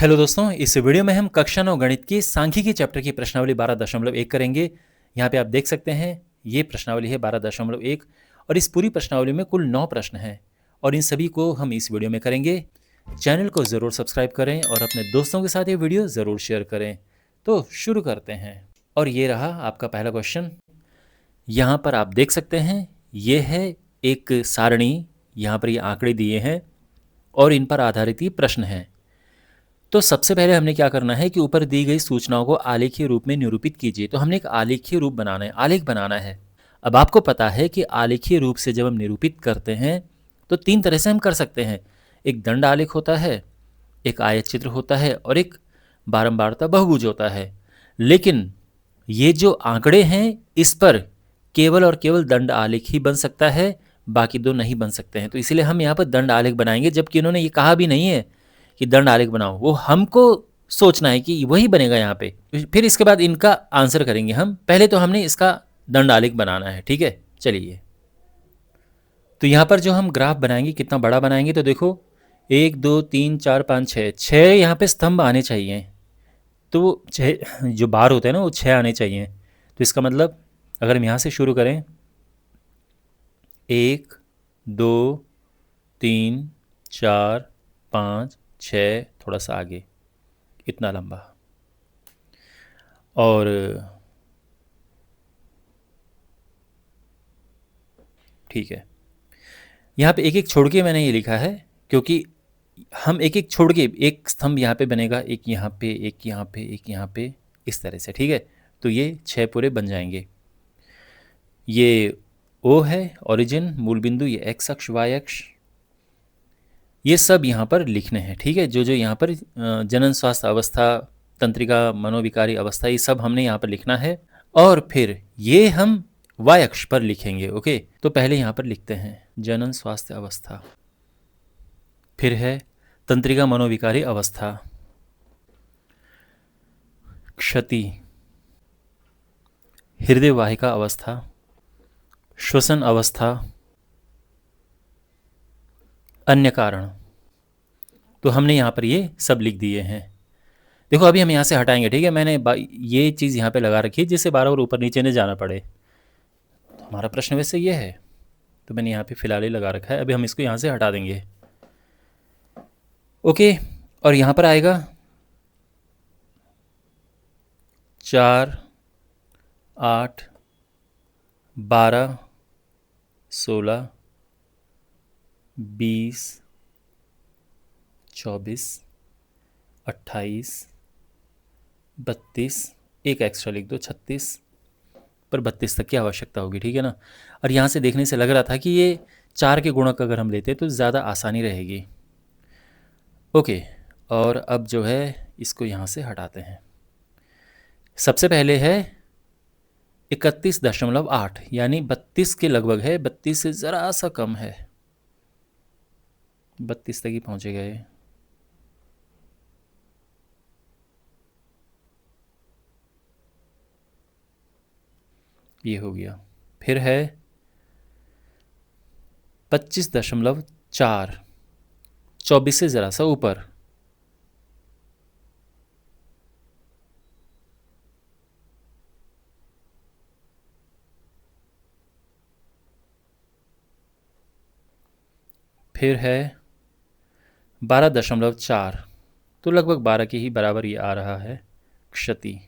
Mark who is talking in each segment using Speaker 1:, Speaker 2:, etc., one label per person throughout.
Speaker 1: Hello दोस्तों, इस video में हम कक्षा 9 गणित की सांख्यिकी चैप्टर की प्रश्नावली 12.1 करेंगे। यहाँ पे आप देख सकते हैं ये प्रश्नावली है 12.1 और इस पूरी प्रश्नावली में कुल 9 प्रश्न हैं और इन सभी को हम इस वीडियो में करेंगे। चैनल को ज़रूर सब्सक्राइब करें और अपने दोस्तों के साथ ये वीडियो ज़रूर शेयर करें। तो शुरू करते हैं और ये रहा आपका पहला क्वेश्चन। यहाँ पर आप देख सकते हैं ये है एक सारणी, यहाँ पर ये आंकड़े दिए हैं और इन पर आधारित ये प्रश्न है। तो सबसे पहले हमने क्या करना है कि ऊपर दी गई सूचनाओं को आलेखीय रूप में निरूपित कीजिए। तो हमने एक आलेखीय रूप बनाना है, आलेख बनाना है। अब आपको पता है कि आलेखीय रूप से जब हम निरूपित करते हैं तो 3 तरह से हम कर सकते हैं। एक दंड आलेख होता है, एक आयत चित्र होता है और एक बारंबारता बहुभुज होता है। लेकिन ये जो आंकड़े हैं इस पर केवल और केवल दंड आलेख ही बन सकता है, बाकी दो नहीं बन सकते हैं। तो इसीलिए हम यहाँ पर दंड आलेख बनाएंगे, जबकि इन्होंने ये कहा भी नहीं है कि दंड आलेख बनाओ, वो हमको सोचना है कि वही बनेगा यहाँ पे। फिर इसके बाद इनका आंसर करेंगे हम। पहले तो हमने इसका दंड आलेख बनाना है, ठीक है। चलिए, तो यहाँ पर जो हम ग्राफ बनाएंगे कितना बड़ा बनाएंगे, तो देखो 1 2 3 4 5 6 यहाँ पे स्तंभ आने चाहिए। तो 6 जो बार होते हैं ना वो 6 आने चाहिए। तो इसका मतलब अगर हम यहाँ से शुरू करें 1 2 3 4 5 6, थोड़ा सा आगे, इतना लंबा। और ठीक है, यहाँ पे एक एक छोड़ के मैंने ये लिखा है क्योंकि हम एक एक छोड़ के, एक स्तंभ यहाँ पे बनेगा, एक यहाँ पे, एक यहाँ पे, एक यहाँ पे, इस तरह से, ठीक है। तो ये 6 पूरे बन जाएंगे। ये ओ है, ओरिजिन, मूल बिंदु, ये एक्स अक्ष, वाई अक्ष, ये सब यहाँ पर लिखने हैं, ठीक है। जो जो यहाँ पर जनन स्वास्थ्य अवस्था, तंत्रिका मनोविकारी अवस्था, ये सब हमने यहाँ पर लिखना है। और फिर ये हम वाई अक्ष पर लिखेंगे, ओके। तो पहले यहाँ पर लिखते हैं जनन स्वास्थ्य अवस्था, फिर है तंत्रिका मनोविकारी अवस्था, क्षति, हृदय वाहिका अवस्था, श्वसन अवस्था, अन्य कारण। तो हमने यहाँ पर ये सब लिख दिए हैं। देखो अभी हम यहाँ से हटाएंगे, ठीक है। मैंने ये चीज़ यहाँ पे लगा रखी है जिससे बार बार ऊपर नीचे न जाना पड़े। तो हमारा प्रश्न वैसे ये है, तो मैंने यहाँ पे फिलहाल ही लगा रखा है। अभी हम इसको यहाँ से हटा देंगे, ओके। और यहाँ पर आएगा 4 8 12 16 20 24 28 32, एक एक्स्ट्रा लिख दो 36, पर 32 तक की आवश्यकता होगी, ठीक है ना। और यहाँ से देखने से लग रहा था कि ये 4 के गुणक अगर हम लेते तो ज़्यादा आसानी रहेगी, ओके। और अब जो है इसको यहाँ से हटाते हैं। सबसे पहले है 31.8, यानी 32 के लगभग है, 32 से ज़रा सा कम है, 32 तक ही पहुँचेगा ये हो गया। फिर है 25.4, 24 से ज़रा सा ऊपर, फिर है 12.4, तो लगभग 12 के ही बराबर ये आ रहा है, क्षति।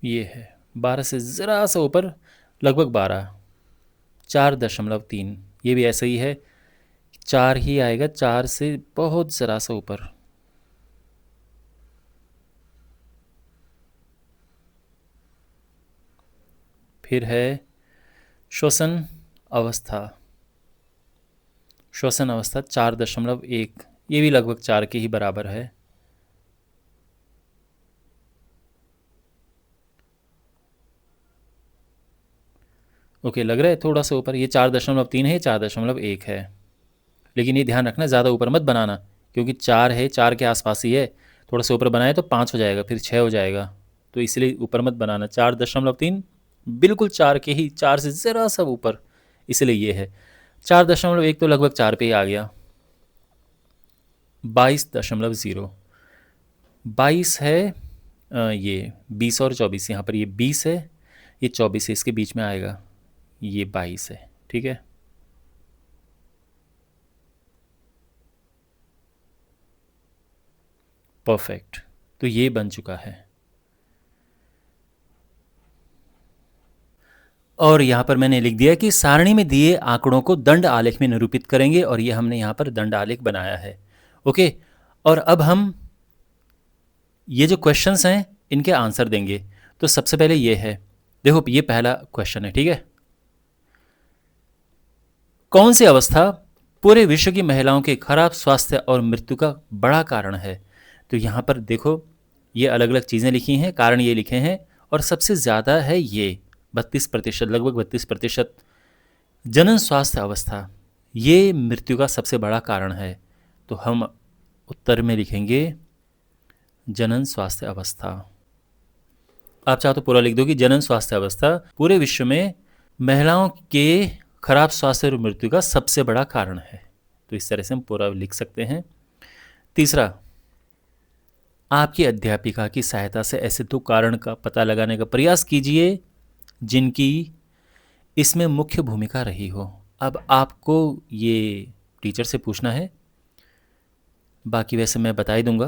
Speaker 1: ये है 12 से ज़रा सा ऊपर, लगभग 12, 4.3, ये भी ऐसा ही है, 4 ही आएगा, 4 से बहुत ज़रा सा ऊपर। फिर है श्वसन अवस्था, श्वसन अवस्था 4.1, ये भी लगभग 4 के ही बराबर है। ओके, लग रहा है थोड़ा सा ऊपर, ये 4.3 है, 4.1 है, लेकिन ये ध्यान रखना ज़्यादा ऊपर मत बनाना, क्योंकि 4 है, 4 के आसपास ही है, थोड़ा सा ऊपर बनाए तो 5 हो जाएगा, फिर 6 हो जाएगा, तो इसलिए ऊपर मत बनाना। 4.3 बिल्कुल 4 के ही, 4 से ज़रा सा ऊपर, इसलिए ये है। 4.1 तो लगभग 4 पे ही आ गया। 22.0 22 है, ये 20 और 24, यहाँ पर ये 20 है, ये 24 है, इसके बीच में आएगा, ये 22 है। ठीक है, परफेक्ट। तो ये बन चुका है। और यहाँ पर मैंने लिख दिया कि सारणी में दिए आंकड़ों को दंड आलेख में निरूपित करेंगे, और ये हमने यहाँ पर दंड आलेख बनाया है। ओके, और अब हम ये जो क्वेश्चंस हैं इनके आंसर देंगे। तो सबसे पहले ये है, देखो ये पहला क्वेश्चन है, ठीक है। कौन सी अवस्था पूरे विश्व की महिलाओं के खराब स्वास्थ्य और मृत्यु का बड़ा कारण है? तो यहाँ पर देखो ये अलग अलग चीज़ें लिखी हैं, कारण ये लिखे हैं, और सबसे ज़्यादा है ये 32%, लगभग 32% जनन स्वास्थ्य अवस्था, ये मृत्यु का सबसे बड़ा कारण है। तो हम उत्तर में लिखेंगे जनन स्वास्थ्य अवस्था। आप चाहो तो पूरा लिख दो कि जनन स्वास्थ्य अवस्था पूरे विश्व में महिलाओं के खराब स्वास्थ्य और मृत्यु का सबसे बड़ा कारण है। तो इस तरह से हम पूरा लिख सकते हैं। तीसरा, आपकी अध्यापिका की सहायता से ऐसे दो कारण का पता लगाने का प्रयास कीजिए जिनकी इसमें मुख्य भूमिका रही हो। अब आपको ये टीचर से पूछना है, बाकी वैसे मैं बता ही दूंगा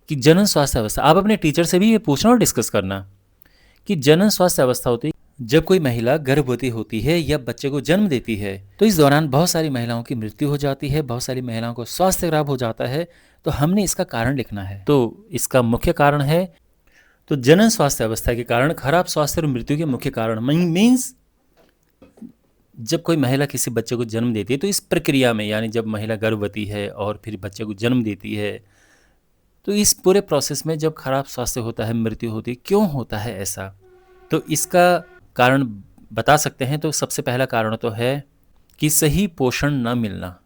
Speaker 1: कि जनन स्वास्थ्य अवस्था, आप अपने टीचर से भी ये पूछना और डिस्कस करना कि जनन स्वास्थ्य अवस्था होती है जब कोई महिला गर्भवती होती है या बच्चे को जन्म देती है, तो इस दौरान बहुत सारी महिलाओं की मृत्यु हो जाती है, बहुत सारी महिलाओं को स्वास्थ्य खराब हो जाता है। तो हमने इसका कारण लिखना है। तो इसका मुख्य कारण है, तो जनन स्वास्थ्य अवस्था के कारण खराब स्वास्थ्य और मृत्यु के मुख्य कारण मीन्स जब कोई महिला किसी बच्चे को जन्म देती है, तो इस प्रक्रिया में, यानी जब महिला गर्भवती है और फिर बच्चे को जन्म देती है, तो इस पूरे प्रोसेस में जब खराब स्वास्थ्य होता है, मृत्यु होती है, क्यों होता है ऐसा? तो इसका कारण बता सकते हैं। तो सबसे पहला कारण तो है कि सही पोषण न मिलना।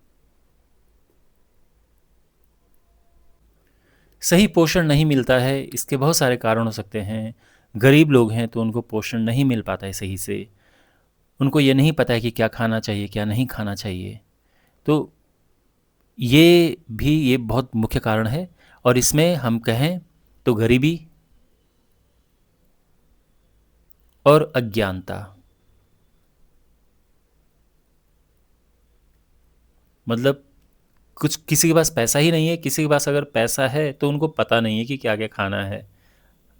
Speaker 1: सही पोषण नहीं मिलता है, इसके बहुत सारे कारण हो सकते हैं। गरीब लोग हैं तो उनको पोषण नहीं मिल पाता है सही से, उनको ये नहीं पता है कि क्या खाना चाहिए क्या नहीं खाना चाहिए। तो ये बहुत मुख्य कारण है। और इसमें हम कहें तो गरीबी और अज्ञानता, मतलब कुछ किसी के पास पैसा ही नहीं है, किसी के पास अगर पैसा है तो उनको पता नहीं है कि क्या क्या खाना है,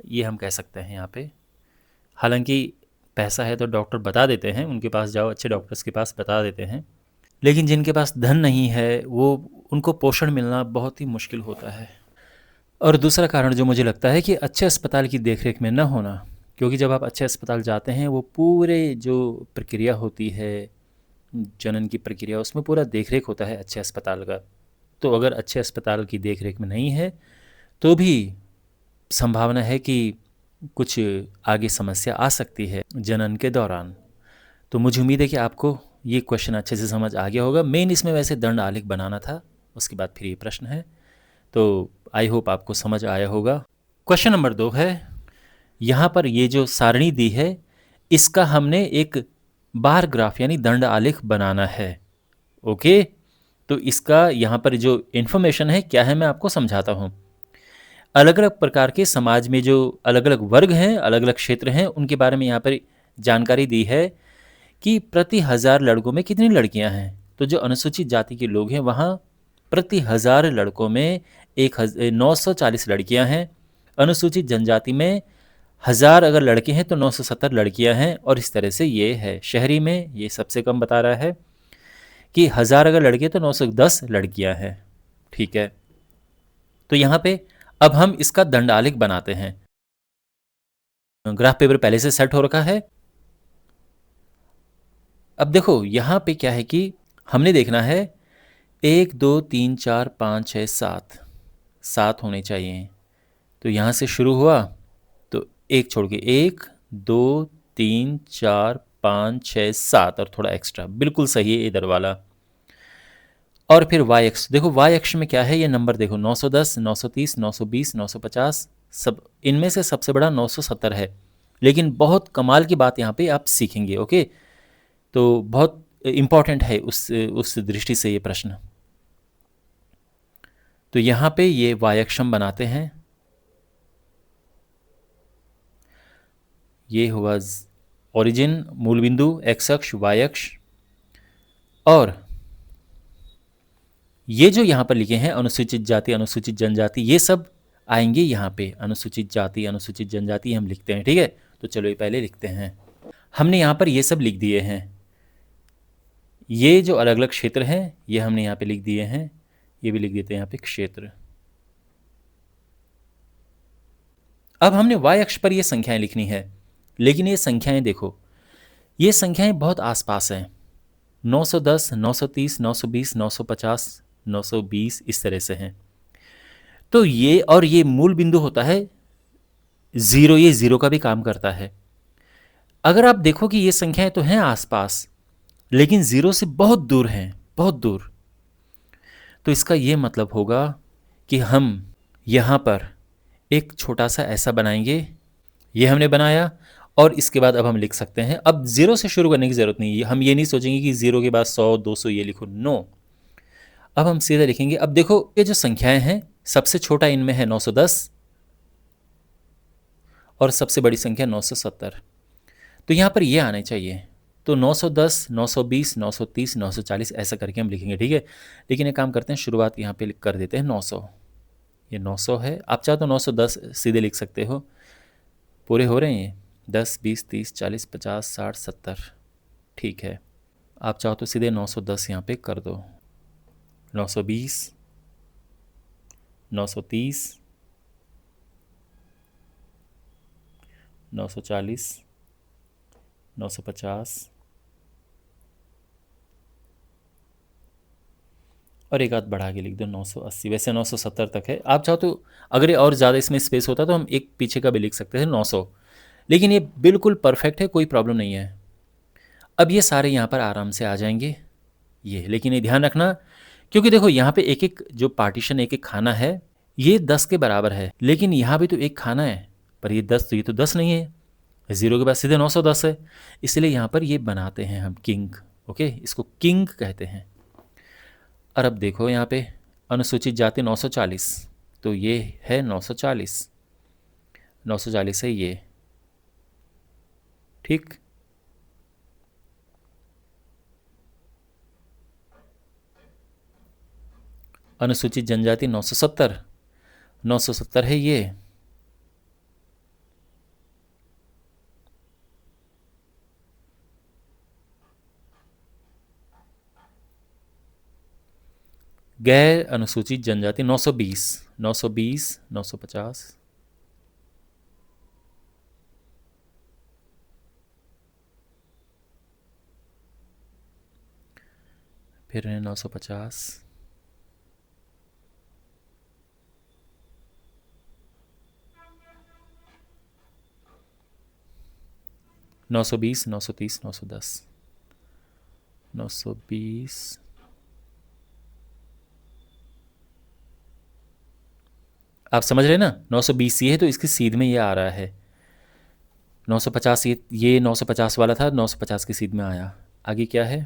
Speaker 1: ये हम कह सकते हैं यहाँ पे। हालांकि पैसा है तो डॉक्टर बता देते हैं, उनके पास जाओ, अच्छे डॉक्टर्स के पास बता देते हैं, लेकिन जिनके पास धन नहीं है वो, उनको पोषण मिलना बहुत ही मुश्किल होता है। और दूसरा कारण जो मुझे लगता है कि अच्छे अस्पताल की देखरेख में न होना, क्योंकि जब आप अच्छे अस्पताल जाते हैं वो पूरे जो प्रक्रिया होती है जनन की प्रक्रिया, उसमें पूरा देखरेख होता है अच्छे अस्पताल का। तो अगर अच्छे अस्पताल की देखरेख में नहीं है तो भी संभावना है कि कुछ आगे समस्या आ सकती है जनन के दौरान। तो मुझे उम्मीद है कि आपको ये क्वेश्चन अच्छे से समझ आ गया होगा। मेन इसमें वैसे दंड आलेख बनाना था, उसके बाद फिर ये प्रश्न है। तो आई होप आपको समझ आया होगा। क्वेश्चन नंबर 2 है, यहाँ पर ये जो सारणी दी है इसका हमने एक बार ग्राफ यानी दंड आलेख बनाना है। ओके, तो इसका यहाँ पर जो इन्फॉर्मेशन है क्या है मैं आपको समझाता हूँ। अलग अलग प्रकार के समाज में जो अलग अलग वर्ग हैं, अलग अलग क्षेत्र हैं, उनके बारे में यहाँ पर जानकारी दी है कि प्रति 1000 लड़कों में कितनी लड़कियाँ हैं। तो जो अनुसूचित जाति के लोग हैं वहाँ प्रति 1000 लड़कों में 940 लड़कियाँ हैं। अनुसूचित जनजाति में 1000 अगर लड़के हैं तो 970 लड़कियां हैं। और इस तरह से ये है। शहरी में ये सबसे कम बता रहा है कि 1000 अगर लड़के तो 910 लड़कियां हैं। ठीक है, तो यहाँ पे अब हम इसका दंड आलेख बनाते हैं। ग्राफ पेपर पहले से सेट हो रखा है। अब देखो यहाँ पे क्या है कि हमने देखना है 1 2 3 4 5 6 7 7 होने चाहिए। तो यहाँ से शुरू हुआ तो एक छोड़ के 1 2 3 4 5 6 7 और थोड़ा एक्स्ट्रा, बिल्कुल सही है इधर वाला। और फिर वाई अक्ष, देखो वाई अक्ष में क्या है, ये नंबर देखो 910, 930, 920, 950, सब इनमें से सबसे बड़ा 970 है। लेकिन बहुत कमाल की बात यहाँ पे आप सीखेंगे, ओके। तो बहुत इम्पॉर्टेंट है उस दृष्टि से ये प्रश्न। तो यहाँ पे ये वाई अक्षम बनाते हैं, ये हुआ ओरिजिन मूल बिंदु, एक्स अक्ष वाई अक्ष, और ये जो यहाँ पर लिखे हैं अनुसूचित जाति अनुसूचित जनजाति, ये सब आएंगे यहाँ पे। अनुसूचित जाति अनुसूचित जनजाति हम लिखते हैं, ठीक है। तो चलो ये पहले लिखते हैं। हमने यहाँ पर ये सब लिख दिए हैं, ये जो अलग अलग क्षेत्र हैं ये हमने यहाँ पे लिख दिए हैं, ये भी लिख देते हैं यहाँ पे क्षेत्र। अब हमने y अक्ष पर ये संख्याएं लिखनी है, लेकिन ये संख्याएं देखो, ये संख्याएं बहुत आसपास हैं। 910, 930, 920, 950, 920 इस तरह से हैं। तो ये और ये मूल बिंदु होता है ज़ीरो, ये ज़ीरो का भी काम करता है। अगर आप देखो कि ये संख्याएं तो हैं आसपास, लेकिन ज़ीरो से बहुत दूर हैं, बहुत दूर। तो इसका ये मतलब होगा कि हम यहाँ पर एक छोटा सा ऐसा बनाएंगे, ये हमने बनाया, और इसके बाद अब हम लिख सकते हैं। अब ज़ीरो से शुरू करने की ज़रूरत नहीं है, हम ये नहीं सोचेंगे कि ज़ीरो के बाद 100 200 ये लिखो, नो। अब हम सीधा लिखेंगे। अब देखो ये जो संख्याएं हैं, सबसे छोटा इनमें है 910 और सबसे बड़ी संख्या 970। तो यहाँ पर ये आने चाहिए। तो 910, 920, 930, 940 ऐसा करके हम लिखेंगे, ठीक है। लेकिन एक काम करते हैं, शुरुआत यहाँ पे कर देते हैं 900। ये 900 है, आप चाहो तो 910 सीधे लिख सकते हो। पूरे हो रहे हैं ये 10, 20, 30, 40, 50, 60, 70, ठीक है। आप चाहो तो सीधे 910 यहाँ पे कर दो। 920, 930, 940, 950 और एक आध बढ़ा के लिख दो 980। वैसे 970 तक है, आप चाहो तो अगर ये और ज़्यादा इसमें स्पेस होता तो हम एक पीछे का भी लिख सकते थे 900, लेकिन ये बिल्कुल परफेक्ट है, कोई प्रॉब्लम नहीं है। अब ये सारे यहाँ पर आराम से आ जाएंगे ये, लेकिन ये ध्यान रखना, क्योंकि देखो यहाँ पे एक एक जो पार्टीशन, एक एक खाना है, ये 10 के बराबर है, लेकिन यहाँ भी तो एक खाना है, पर ये 10, तो ये तो 10 नहीं है, ज़ीरो के बाद सीधे 910 है। इसलिए यहाँ पर ये बनाते हैं हम किंग, ओके, इसको किंग कहते हैं। और अब देखो यहाँ पे अनुसूचित जाति 940, तो ये है 940, 940 है ये, ठीक। अनुसूचित जनजाति 970, 970 है ये। गैर अनुसूचित जनजाति 920, 920, 950, फिर है 950, 920, 930, 910, 920, आप समझ रहे हैं ना। 920 ये है तो इसकी सीध में ये आ रहा है। 950 ये 950 वाला था, 950 की सीध में आया। आगे क्या है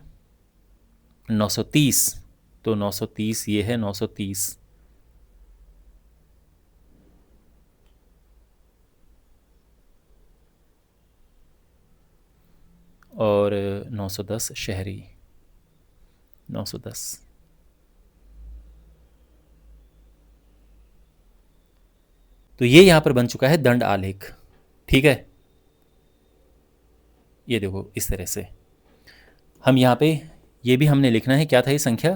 Speaker 1: 930, तो 930 ये है 930, और 910 शहरी 910। तो ये यहाँ पर बन चुका है दंड आलेख, ठीक है। ये देखो इस तरह से हम यहाँ पे ये भी हमने लिखना है, क्या था ये संख्या,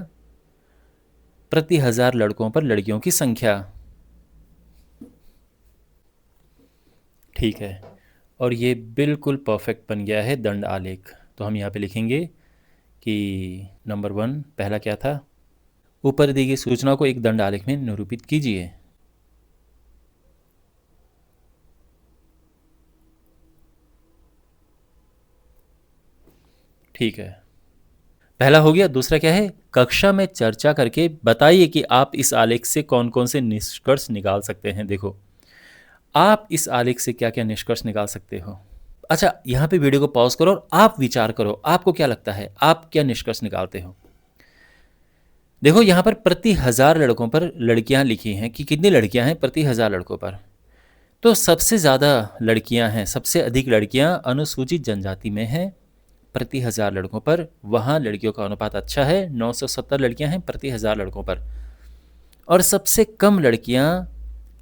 Speaker 1: प्रति 1000 लड़कों पर लड़कियों की संख्या, ठीक है। और ये बिल्कुल परफेक्ट बन गया है दंड आलेख। तो हम यहाँ पे लिखेंगे कि नंबर 1 पहला क्या था, ऊपर दी गई सूचना को एक दंड आलेख में निरूपित कीजिए। ठीक है, पहला हो गया। दूसरा क्या है, कक्षा में चर्चा करके बताइए कि आप इस आलेख से कौन कौन से निष्कर्ष निकाल सकते हैं। देखो, आप इस आलेख से क्या क्या निष्कर्ष निकाल सकते हो। अच्छा, यहाँ पे वीडियो को पॉज करो और आप विचार करो, आपको क्या लगता है, आप क्या निष्कर्ष निकालते हो। देखो, यहाँ पर प्रति 1000 लड़कों पर लड़कियाँ लिखी हैं कि कितनी लड़कियाँ हैं प्रति 1000 लड़कों पर। तो सबसे ज़्यादा लड़कियाँ हैं, सबसे अधिक लड़कियाँ अनुसूचित जनजाति में हैं प्रति 1000 लड़कों पर। वहाँ लड़कियों का अनुपात अच्छा है, 970 लड़कियाँ हैं प्रति 1000 लड़कों पर। और सबसे कम लड़कियाँ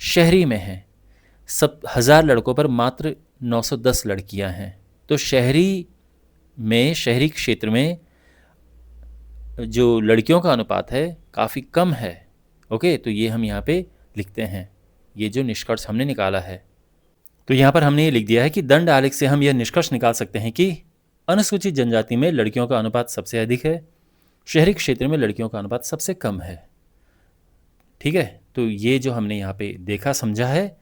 Speaker 1: शहरी में हैं, सब 1000 लड़कों पर मात्र 910 लड़कियाँ हैं। तो शहरी क्षेत्र में जो लड़कियों का अनुपात है काफ़ी कम है। ओके, तो ये हम यहाँ पे लिखते हैं, ये जो निष्कर्ष हमने निकाला है। तो यहाँ पर हमने ये लिख दिया है कि दंड आलेख से हम यह निष्कर्ष निकाल सकते हैं कि अनुसूचित जनजाति में लड़कियों का अनुपात सबसे अधिक है, शहरी क्षेत्र में लड़कियों का अनुपात सबसे कम है। ठीक है, तो ये जो हमने यहाँ पे देखा समझा है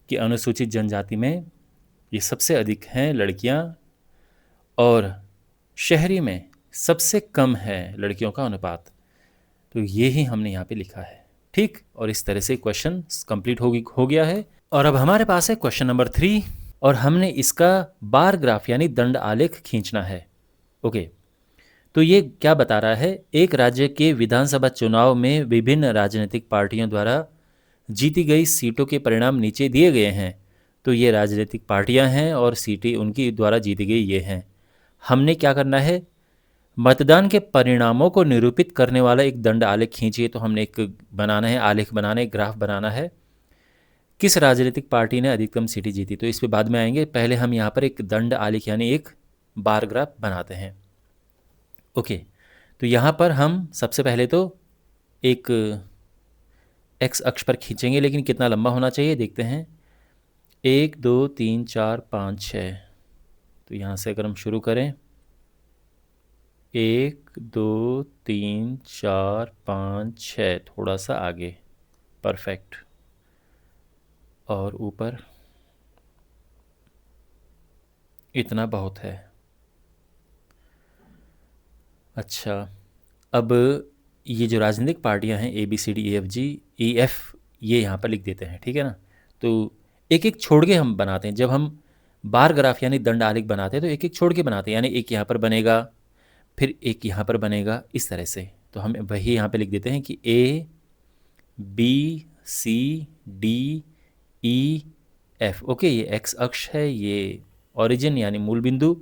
Speaker 1: कि अनुसूचित जनजाति में ये सबसे अधिक हैं लड़कियाँ और शहरी में सबसे कम है लड़कियों का अनुपात। तो ये ही हमने यहाँ पे लिखा है। ठीक, और इस तरह से क्वेश्चन कंप्लीट हो गया है। और अब हमारे पास है क्वेश्चन नंबर 3 और हमने इसका बार ग्राफ यानी दंड आलेख खींचना है। ओके, तो ये क्या बता रहा है, एक राज्य के विधानसभा चुनाव में विभिन्न राजनीतिक पार्टियों द्वारा जीती गई सीटों के परिणाम नीचे दिए गए हैं। तो ये राजनीतिक पार्टियां हैं और सीटें उनकी द्वारा जीती गई ये हैं। हमने क्या करना है, मतदान के परिणामों को निरूपित करने वाला एक दंड आलेख खींचिए। तो हमने एक बनाना है, आलेख बनाना है, ग्राफ बनाना है, किस राजनीतिक पार्टी ने अधिकतम सीटें जीती। तो इस पे बाद में आएंगे, पहले हम यहाँ पर एक दंड आलेख यानी एक बार ग्राफ बनाते हैं। ओके, तो यहाँ पर हम सबसे पहले तो एक एक्स अक्ष पर खींचेंगे, लेकिन कितना लंबा होना चाहिए देखते हैं। 1 2 3 4 5 6। तो यहाँ से अगर हम शुरू करें 1 2 3 4 5 6, थोड़ा सा आगे, परफेक्ट, और ऊपर इतना बहुत है। अच्छा, अब ये जो राजनीतिक पार्टियां हैं ABCDEFG EF, ये यहाँ पर लिख देते हैं। ठीक है ना, तो एक एक छोड़ के हम बनाते हैं। जब हम बार ग्राफ यानी दंड आलेख बनाते हैं तो एक एक छोड़ के बनाते हैं, यानी एक यहाँ पर बनेगा, फिर एक यहाँ पर बनेगा, इस तरह से। तो हम वही यहाँ पे लिख देते हैं कि ABCDEF। ओके, ये एक्स अक्ष है, ये ओरिजिन यानी मूल बिंदु,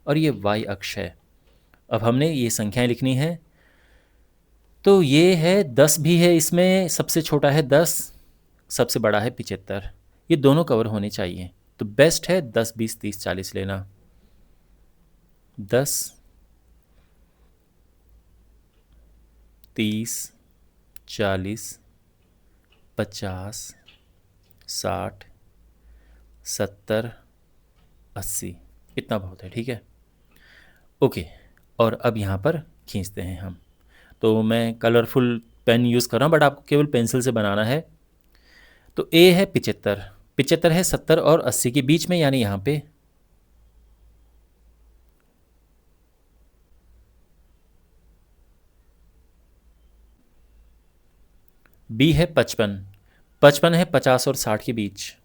Speaker 1: और ये वाई अक्ष है। अब हमने ये संख्याएं लिखनी है। तो ये है 10 भी है इसमें, सबसे छोटा है 10, सबसे बड़ा है 75। ये दोनों कवर होने चाहिए। तो बेस्ट है 10 20 30 40 लेना। 10 30 40 50 60 70 80, इतना बहुत है। ठीक है, ओके, और अब यहाँ पर खींचते हैं हम। तो मैं कलरफुल पेन यूज़ कर रहा हूँ, बट आपको केवल पेंसिल से बनाना है। तो ए है 75, 75 है 70 और 80 के बीच में, यानी यहाँ पे। बी है 55, 55 है 50 और 60 के बीच।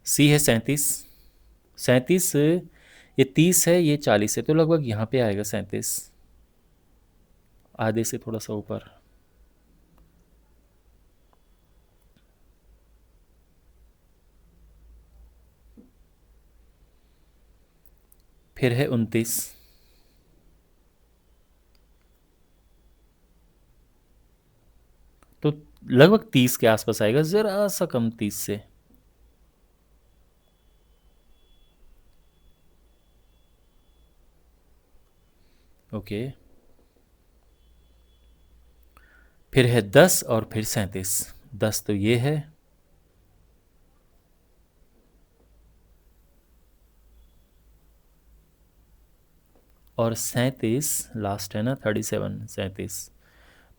Speaker 1: सी है 37, 37, ये 30 है, ये 40 है, तो लगभग यहाँ पे आएगा 37, आधे से थोड़ा सा ऊपर। फिर है 29, तो लगभग 30 के आसपास आएगा, ज़रा सा कम 30 से। ओके, फिर है 10 और फिर 37। 10 तो ये है, और 37 लास्ट है ना, 37 37।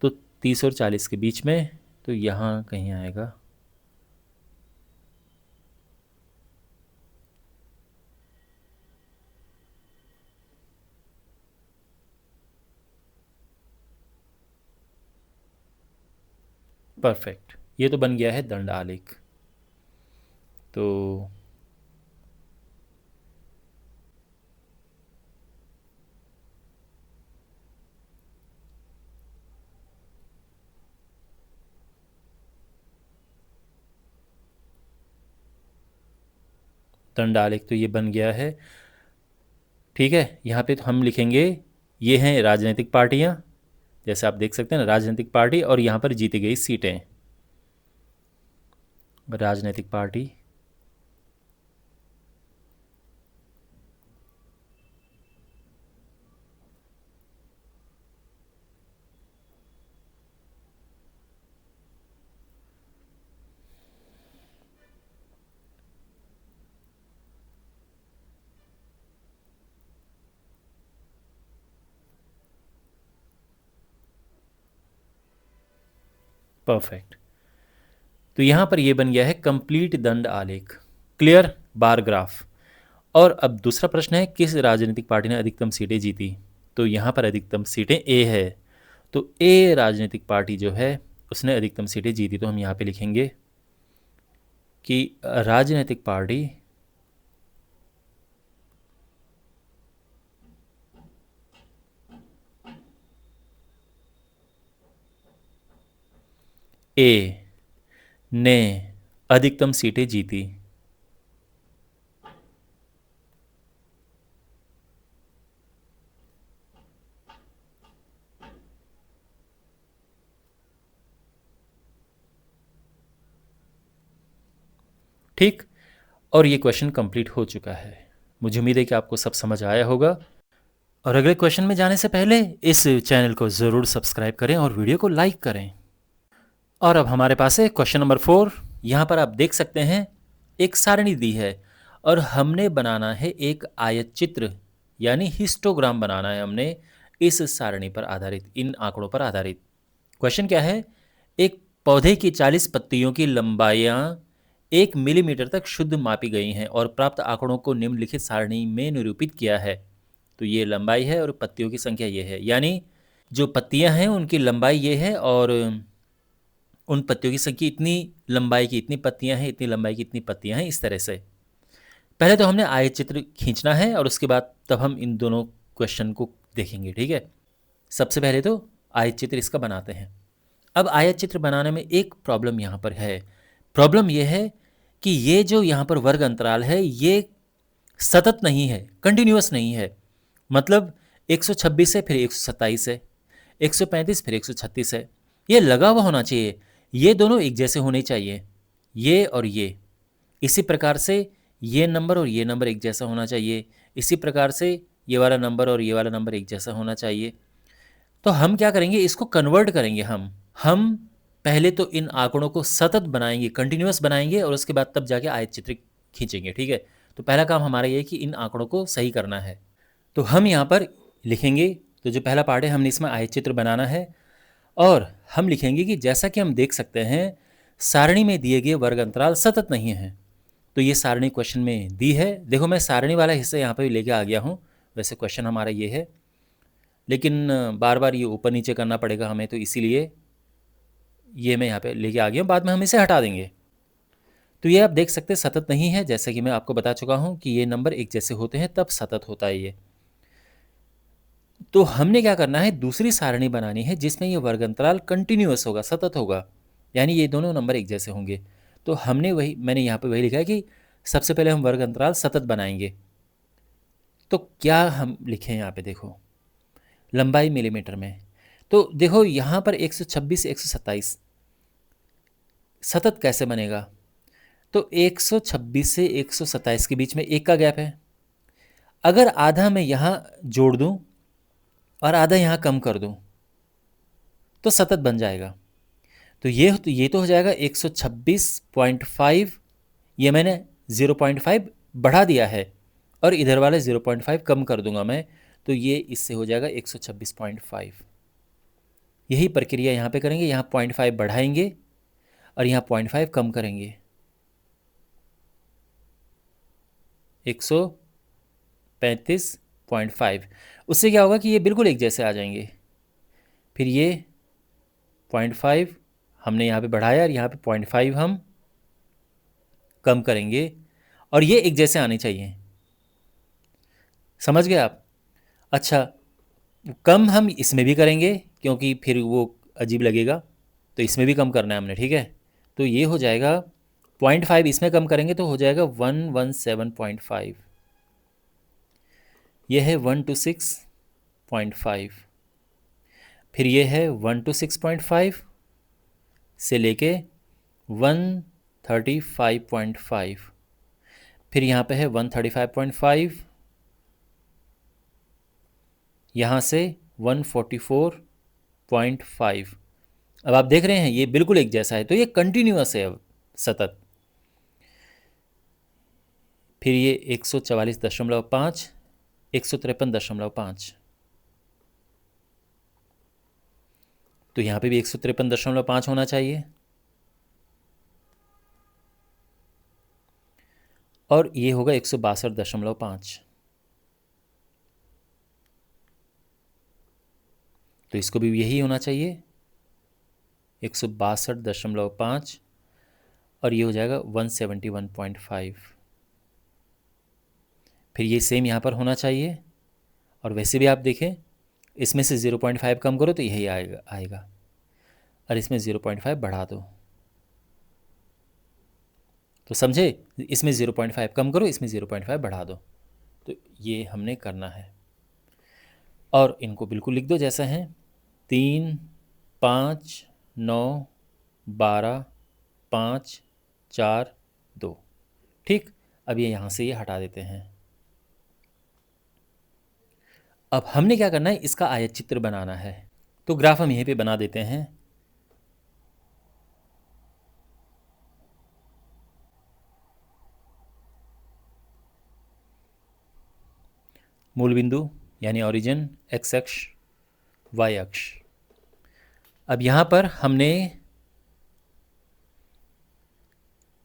Speaker 1: तो 30 और 40 के बीच में तो यहाँ कहीं आएगा। परफेक्ट, ये तो बन गया है दंड आलेख। तो दंड आलेख तो ये बन गया है। ठीक है, यहाँ पे तो हम लिखेंगे ये हैं राजनीतिक पार्टियाँ, जैसे आप देख सकते हैं ना, राजनीतिक पार्टी, और यहाँ पर जीती गई सीटें। राजनीतिक पार्टी, परफेक्ट। तो यहाँ पर ये बन गया है कंप्लीट दंड आलेख, क्लियर बार ग्राफ। और अब दूसरा प्रश्न है, किस राजनीतिक पार्टी ने अधिकतम सीटें जीती? तो यहाँ पर अधिकतम सीटें ए है, तो ए राजनीतिक पार्टी जो है उसने अधिकतम सीटें जीती। तो हम यहाँ पे लिखेंगे कि राजनीतिक पार्टी ए ने अधिकतम सीटें जीती। ठीक, और ये क्वेश्चन कंप्लीट हो चुका है। मुझे उम्मीद है कि आपको सब समझ आया होगा। और अगले क्वेश्चन में जाने से पहले इस चैनल को ज़रूर सब्सक्राइब करें और वीडियो को लाइक करें। और अब हमारे पास है क्वेश्चन नंबर 4। यहाँ पर आप देख सकते हैं एक सारणी दी है और हमने बनाना है एक आयत चित्र, यानी हिस्टोग्राम बनाना है हमने इस सारणी पर आधारित, इन आंकड़ों पर आधारित। क्वेश्चन क्या है, एक पौधे की 40 पत्तियों की लंबाइयाँ 1 मिलीमीटर तक शुद्ध मापी गई हैं और प्राप्त आंकड़ों को निम्नलिखित सारणी में निरूपित किया है। तो ये लंबाई है और पत्तियों की संख्या ये है, यानी जो पत्तियां हैं उनकी लंबाई ये है और उन पत्तियों की संख्या, इतनी लंबाई की इतनी पत्तियां हैं, इतनी लंबाई की इतनी पत्तियां हैं, इस तरह से। पहले तो हमने आयत चित्र खींचना है और उसके बाद तब हम इन दोनों क्वेश्चन को देखेंगे। ठीक है, सबसे पहले तो आयत चित्र इसका बनाते हैं। अब आयत चित्र बनाने में एक प्रॉब्लम यहाँ पर है। प्रॉब्लम यह है कि ये जो यहाँ पर वर्ग अंतराल है ये सतत नहीं है, कंटिन्यूअस नहीं है। मतलब 126 है, फिर 127 है, 135 फिर 136 है, ये लगा हुआ होना चाहिए। ये दोनों एक जैसे होने चाहिए, ये और ये। इसी प्रकार से ये नंबर और ये नंबर एक जैसा होना चाहिए। इसी प्रकार से ये वाला नंबर और ये वाला नंबर एक जैसा होना चाहिए। तो हम क्या करेंगे, इसको कन्वर्ट करेंगे। हम पहले तो इन आंकड़ों को सतत बनाएंगे, कंटिन्यूअस बनाएंगे, और उसके बाद तब जाके आयत चित्र खींचेंगे। ठीक है, तो पहला काम हमारा ये है कि इन आंकड़ों को सही करना है। तो हम यहाँ पर लिखेंगे, तो जो पहला पार्ट है हमने इसमें आयत चित्र बनाना है। और हम लिखेंगे कि जैसा कि हम देख सकते हैं सारणी में दिए गए वर्ग अंतराल सतत नहीं हैं। तो ये सारणी क्वेश्चन में दी है। देखो मैं सारणी वाला हिस्सा यहाँ पर लेके आ गया हूँ। वैसे क्वेश्चन हमारा ये है, लेकिन बार बार ये ऊपर नीचे करना पड़ेगा हमें, तो इसीलिए ये मैं यहाँ पे लेके आ गया हूँ। बाद में हम इसे हटा देंगे। तो ये आप देख सकते हैं सतत नहीं है, जैसे कि मैं आपको बता चुका हूँ कि ये नंबर एक जैसे होते हैं तब सतत होता है ये। तो हमने क्या करना है, दूसरी सारणी बनानी है जिसमें ये वर्ग अंतराल कंटिन्यूअस होगा, सतत होगा, यानी ये दोनों नंबर एक जैसे होंगे। तो हमने मैंने यहाँ पे वही लिखा है कि सबसे पहले हम वर्ग अंतराल सतत बनाएंगे। तो क्या हम लिखें यहाँ पे, देखो लंबाई मिलीमीटर में। तो देखो यहाँ पर 126 127 सतत कैसे बनेगा, तो 126 से 127 के बीच में एक का गैप है। अगर आधा मैं यहाँ जोड़ दूँ और आधा यहाँ कम कर दूँ तो सतत बन जाएगा। तो ये तो हो जाएगा 126.5, ये मैंने 0.5 बढ़ा दिया है और इधर वाले 0.5 कम कर दूंगा मैं, तो ये इससे हो जाएगा 126.5। यही प्रक्रिया यहाँ पे करेंगे, यहाँ 0.5 बढ़ाएंगे और यहाँ 0.5 कम करेंगे 135.5। उससे क्या होगा कि ये बिल्कुल एक जैसे आ जाएंगे। फिर ये 0.5 हमने यहाँ पे बढ़ाया और यहाँ पे 0.5 हम कम करेंगे और ये एक जैसे आने चाहिए। समझ गए आप? अच्छा, कम हम इसमें भी करेंगे क्योंकि फिर वो अजीब लगेगा, तो इसमें भी कम करना है हमने, ठीक है। तो ये हो जाएगा 0.5 इसमें कम करेंगे तो हो जाएगा 117.5। ये है 126.5। फिर ये है 126.5 से लेके 135.5। फिर यहाँ पे है 135.5, यहाँ से 144.5। अब आप देख रहे हैं ये बिल्कुल एक जैसा है, तो ये कंटिन्यूअस है अब सतत। फिर ये 144.5, 153.5, तो यहाँ पे भी 153.5 होना चाहिए। और ये होगा 162.5, तो इसको भी यही होना चाहिए 162.5, और ये हो जाएगा 171.5। फिर ये सेम यहाँ पर होना चाहिए। और वैसे भी आप देखें, इसमें से 0.5 कम करो तो यही आएगा और इसमें 0.5 बढ़ा दो, तो समझे? इसमें 0.5 कम करो, इसमें 0.5 बढ़ा दो, तो ये हमने करना है। और इनको बिल्कुल लिख दो जैसा है, 3, 5, 9, 12, 5, 4, 2। ठीक, अब ये यहाँ से ये हटा देते हैं। अब हमने क्या करना है, इसका आयत चित्र बनाना है, तो ग्राफ हम यहीं पे बना देते हैं। मूल बिंदु यानी ओरिजिन एक्स अक्ष, वाई अक्ष। अब यहाँ पर हमने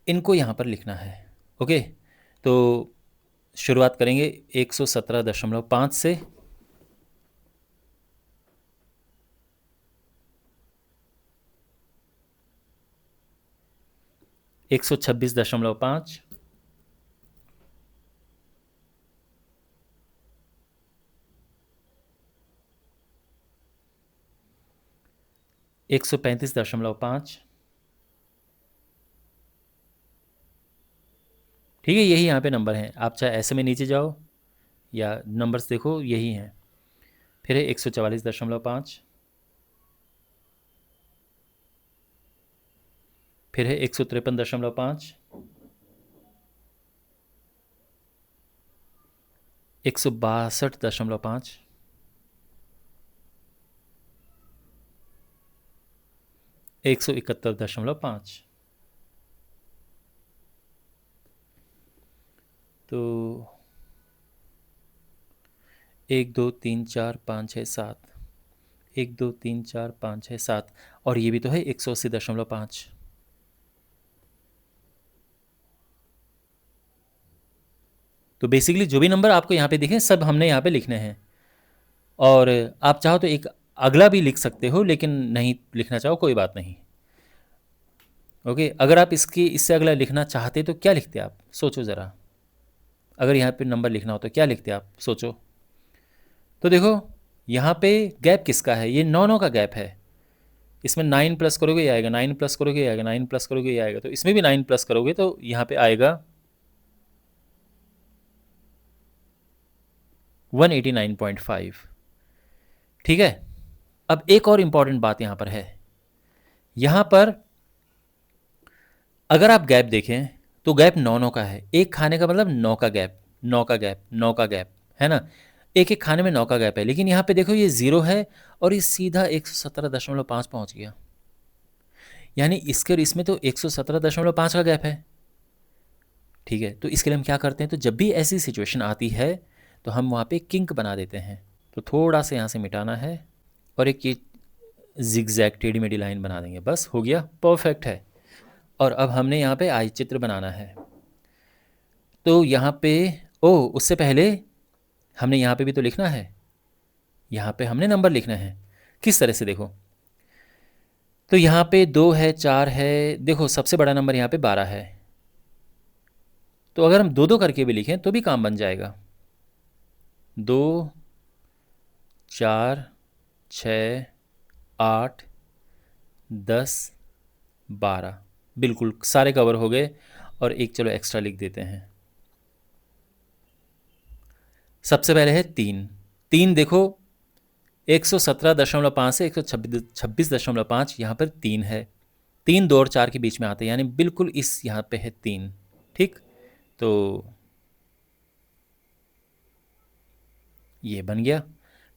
Speaker 1: इनको यहाँ पर लिखना है। ओके, तो शुरुआत करेंगे 117.5 से। एक 126.5, 135.5। ठीक है, यही यहाँ पे नंबर हैं, आप चाहे ऐसे में नीचे जाओ या नंबर्स देखो, यही हैं। फिर है 144.5, फिर है 153.5, 162.5, 171.5। तो 1 2 3 4 5 6 7, 1 2 3 4 5 6 7, और ये भी तो है 180.5। तो बेसिकली जो भी नंबर आपको यहाँ पे दिखे सब हमने यहाँ पे लिखने हैं। और आप चाहो तो एक अगला भी लिख सकते हो, लेकिन नहीं लिखना चाहो कोई बात नहीं। ओके, अगर आप इससे अगला लिखना चाहते तो क्या लिखते आप, सोचो ज़रा। अगर यहाँ पे नंबर लिखना हो तो क्या लिखते आप, सोचो। तो देखो यहाँ पे गैप किसका है, ये 9 9 का गैप है। इसमें 9 प्लस करोगे ये आएगा, 9 प्लस करोगे ये आएगा, 9 प्लस करोगे ये आएगा, तो इसमें भी 9 प्लस करोगे तो यहाँ पे आएगा 189.5। ठीक है, अब एक और इम्पॉर्टेंट बात यहाँ पर है। यहाँ पर अगर आप गैप देखें तो गैप 9 9 का है। एक खाने का मतलब 9 का गैप, 9 का गैप, 9 का गैप, है ना। एक एक खाने में 9 का गैप है, लेकिन यहाँ पे देखो ये 0 है और ये सीधा 117.5 पहुँच गया। यानी इसके और इसमें तो 117.5 का गैप है। ठीक है, तो इसके लिए हम क्या करते हैं, तो जब भी ऐसी सिचुएशन आती है तो हम वहाँ पे किंक बना देते हैं। तो थोड़ा सा यहाँ से मिटाना है और एक ये जिगजैग टेढ़ी मेढ़ी लाइन बना देंगे, बस हो गया, परफेक्ट है। और अब हमने यहाँ पे आयत चित्र बनाना है। तो यहाँ पे उससे पहले हमने यहाँ पे भी तो लिखना है, यहाँ पे हमने नंबर लिखना है। किस तरह से देखो, तो यहाँ पे 2 है, 4 है, देखो सबसे बड़ा नंबर यहाँ पे 12 है। तो अगर हम 2-2 करके भी लिखें तो भी काम बन जाएगा। 2, 4, 6, 8, 10, 12, बिल्कुल सारे कवर हो गए। और एक चलो एक्स्ट्रा लिख देते हैं। सबसे पहले है 3। 3 देखो 117.5 से 126.5, यहाँ पर 3 है। 3, 2 और 4 के बीच में आते हैं, यानी बिल्कुल इस यहाँ पे है 3। ठीक, तो ये बन गया।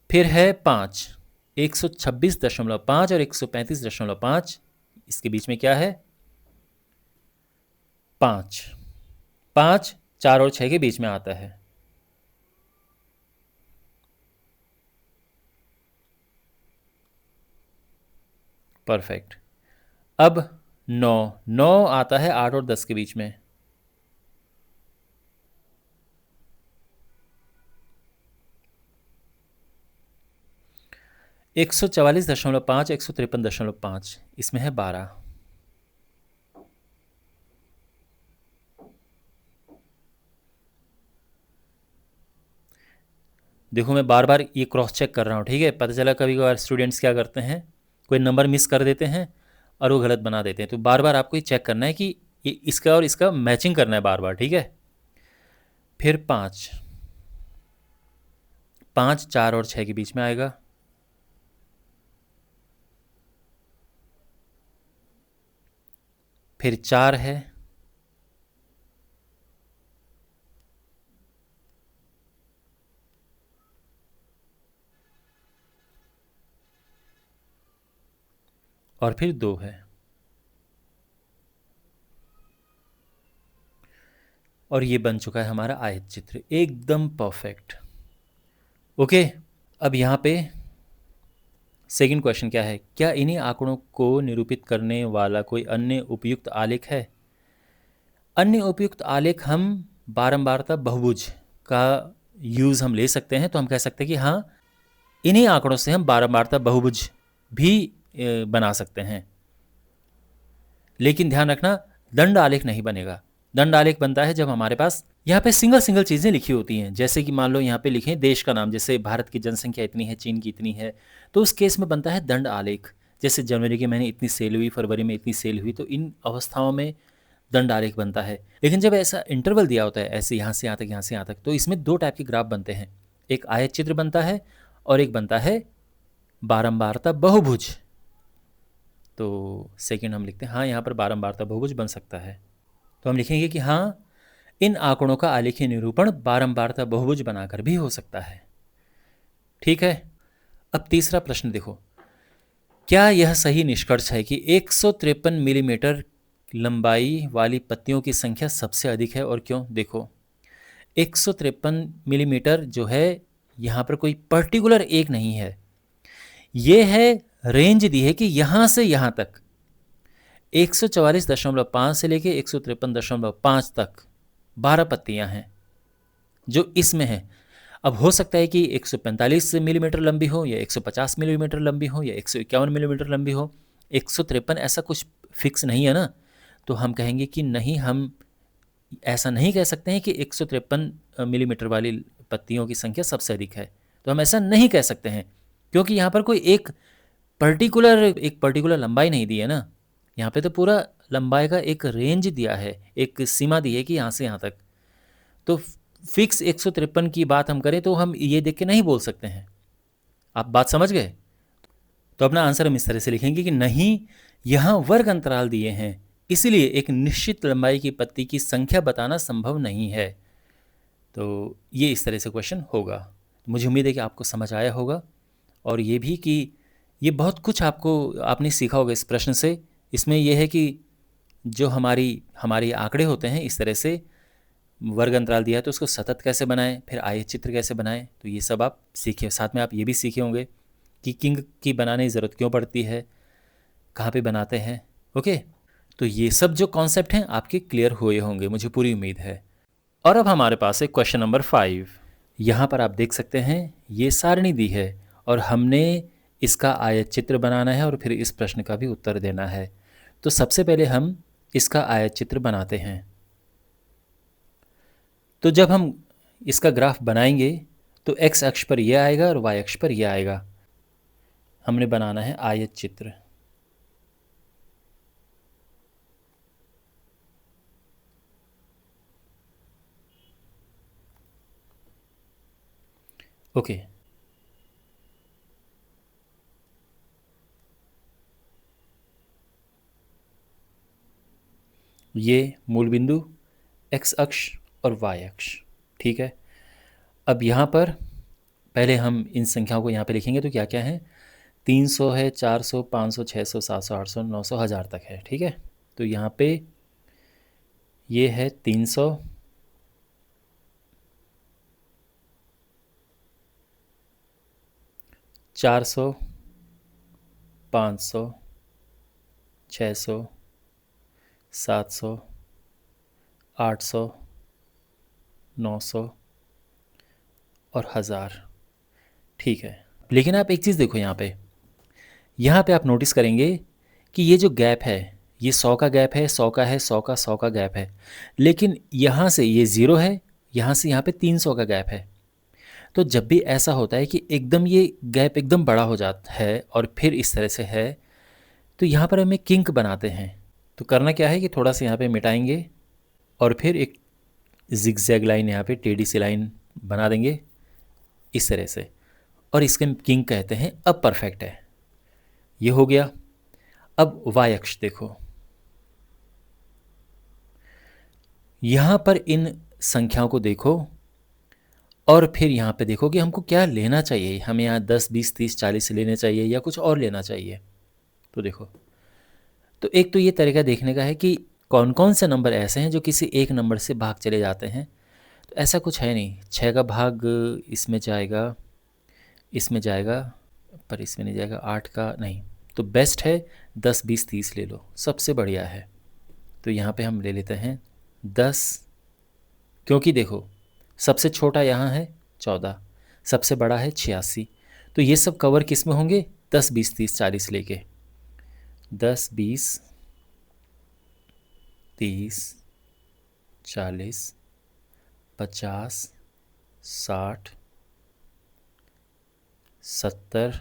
Speaker 1: फिर है 5, 126.5 और 135.5, इसके बीच में क्या है 5। 5 4 और 6 के बीच में आता है। परफेक्ट। अब 9 आता है 8 और 10 के बीच में। एक 144.5, 153.5, इसमें है 12। देखो मैं बार बार ये क्रॉस चेक कर रहा हूँ, ठीक है। पता चला कभी कभार स्टूडेंट्स क्या करते हैं, कोई नंबर मिस कर देते हैं और वो गलत बना देते हैं। तो बार बार आपको ये चेक करना है कि ये इसका और इसका मैचिंग करना है बार बार, ठीक है। फिर 5, 4 और 6 के बीच में आएगा। फिर 4 है, और फिर 2 है। और ये बन चुका है हमारा आयत चित्र, एकदम परफेक्ट। ओके, अब यहाँ पे सेकंड क्वेश्चन क्या है, क्या इन्हीं आंकड़ों को निरूपित करने वाला कोई अन्य उपयुक्त आलेख है। अन्य उपयुक्त आलेख हम बारंबारता बहुभुज का यूज़ हम ले सकते हैं। तो हम कह सकते हैं कि हाँ, इन्हीं आंकड़ों से हम बारंबारता बहुभुज भी बना सकते हैं। लेकिन ध्यान रखना, दंड आलेख नहीं बनेगा। दंड आलेख बनता है जब हमारे पास यहाँ पे सिंगल सिंगल चीज़ें लिखी होती हैं। जैसे कि मान लो यहाँ पे लिखें देश का नाम, जैसे भारत की जनसंख्या इतनी है, चीन की इतनी है, तो उस केस में बनता है दंड आलेख। जैसे जनवरी के महीने इतनी सेल हुई, फरवरी में इतनी सेल हुई, तो इन अवस्थाओं में दंड आलेख बनता है। लेकिन जब ऐसा इंटरवल दिया होता है, ऐसे यहाँ से यहाँ तक, यहाँ से यहाँ तक, तो इसमें 2 टाइप के ग्राफ बनते हैं। एक आयत चित्र बनता है और एक बनता है बारंबारता बहुभुज। तो सेकंड हम लिखते हैं, हाँ यहाँ पर बारंबारता बहुभुज बन सकता है। तो हम लिखेंगे कि हाँ, इन आंकड़ों का आलेखीय निरूपण बारंबारता बहुभुज बनाकर भी हो सकता है। ठीक है। अब तीसरा प्रश्न देखो, क्या यह सही निष्कर्ष है कि 153 मिलीमीटर लंबाई वाली पत्तियों की संख्या सबसे अधिक है, और क्यों। देखो 153 मिलीमीटर जो है, यहाँ पर कोई पर्टिकुलर एक नहीं है, ये है रेंज दी है कि यहाँ से यहाँ तक 144.5 से लेके 153.5 तक 12 पत्तियाँ हैं जो इसमें हैं। अब हो सकता है कि 145 मिलीमीटर लंबी हो, या 150 मिलीमीटर लंबी हो, या 151 मिलीमीटर लंबी हो। 153 ऐसा कुछ फिक्स नहीं है ना। तो हम कहेंगे कि नहीं, हम ऐसा नहीं कह सकते हैं कि 153 मिलीमीटर वाली पत्तियों की संख्या सबसे अधिक है। तो हम ऐसा नहीं कह सकते हैं, क्योंकि यहाँ पर कोई एक पर्टिकुलर लंबाई नहीं दी है ना। यहाँ पे तो पूरा लंबाई का एक रेंज दिया है, एक सीमा दी है कि यहाँ से यहाँ तक। तो फिक्स 153 की बात हम करें तो हम ये देख के नहीं बोल सकते हैं। आप बात समझ गए। तो अपना आंसर हम इस तरह से लिखेंगे कि नहीं, यहाँ वर्ग अंतराल दिए हैं, इसलिए एक निश्चित लंबाई की पत्ती की संख्या बताना संभव नहीं है। तो ये इस तरह से क्वेश्चन होगा। मुझे उम्मीद है कि आपको समझ आया होगा, और ये भी कि ये बहुत कुछ आपने सीखा होगा इस प्रश्न से। इसमें यह है कि जो हमारी आंकड़े होते हैं, इस तरह से वर्ग अंतराल दिया है तो उसको सतत कैसे बनाएं, फिर आयत चित्र कैसे बनाएं, तो ये सब आप सीखे। साथ में आप ये भी सीखे होंगे कि किंग की बनाने की ज़रूरत क्यों पड़ती है, कहाँ पे बनाते हैं। ओके, तो ये सब जो कॉन्सेप्ट हैं आपके क्लियर हुए होंगे, मुझे पूरी उम्मीद है। और अब हमारे पास है क्वेश्चन नंबर 5। यहाँ पर आप देख सकते हैं ये सारणी दी है और हमने इसका आयत चित्र बनाना है और फिर इस प्रश्न का भी उत्तर देना है। तो सबसे पहले हम इसका आयत चित्र बनाते हैं। तो जब हम इसका ग्राफ बनाएंगे तो x अक्ष पर यह आएगा और y अक्ष पर यह आएगा। हमने बनाना है आयत चित्र। ओके, ये मूल बिंदु x अक्ष और y अक्ष, ठीक है। अब यहाँ पर पहले हम इन संख्याओं को यहाँ पे लिखेंगे तो क्या क्या है, 300 है, 400, 500, 600, 700, 800, 900, 1000 तक है, ठीक है। तो यहाँ पे ये है 300, 400, 500, 600, 700, 800, 900 और 1000, ठीक है। लेकिन आप एक चीज़ देखो यहाँ पे आप नोटिस करेंगे कि ये जो गैप है ये 100 का गैप है, 100 का है, 100 का 100 का गैप है। लेकिन यहाँ से ये 0 है, यहाँ से यहाँ पे 300 का गैप है। तो जब भी ऐसा होता है कि एकदम ये गैप एकदम बड़ा हो जाता है और फिर इस तरह से है, तो यहाँ पर हमें किंक बनाते हैं। तो करना क्या है कि थोड़ा सा यहाँ पे मिटाएंगे और फिर एक जिगजैग लाइन यहाँ पे टेढ़ी सी लाइन बना देंगे इस तरह से, और इसके किंग कहते हैं। अब परफेक्ट है, ये हो गया। अब वाई अक्ष देखो, यहाँ पर इन संख्याओं को देखो और फिर यहाँ पे देखो कि हमको क्या लेना चाहिए। हमें यहाँ 10, 20, 30, 40 लेने चाहिए या कुछ और लेना चाहिए। तो देखो, तो एक तो ये तरीका देखने का है कि कौन कौन से नंबर ऐसे हैं जो किसी एक नंबर से भाग चले जाते हैं। तो ऐसा कुछ है नहीं, 6 का भाग इसमें जाएगा, इसमें जाएगा, पर इसमें नहीं जाएगा, 8 का नहीं। तो बेस्ट है 10, 20, 30 ले लो, सबसे बढ़िया है। तो यहाँ पे हम ले लेते हैं 10, क्योंकि देखो सबसे छोटा यहाँ है 14, सबसे बड़ा है 86। तो ये सब कवर किस में होंगे, 10, 20, 30, 40 लेके। 10, 20, 30, 40, 50, 60, 70,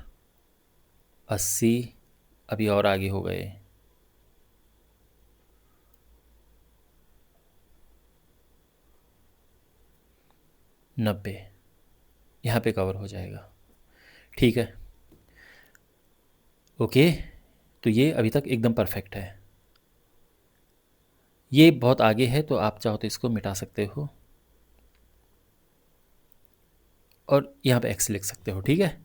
Speaker 1: 80, अभी और आगे हो गए, 90, यहाँ पे कवर हो जाएगा, ठीक है। ओके, तो ये अभी तक एकदम परफेक्ट है। ये बहुत आगे है तो आप चाहो तो इसको मिटा सकते हो और यहाँ पे x लिख सकते हो, ठीक है।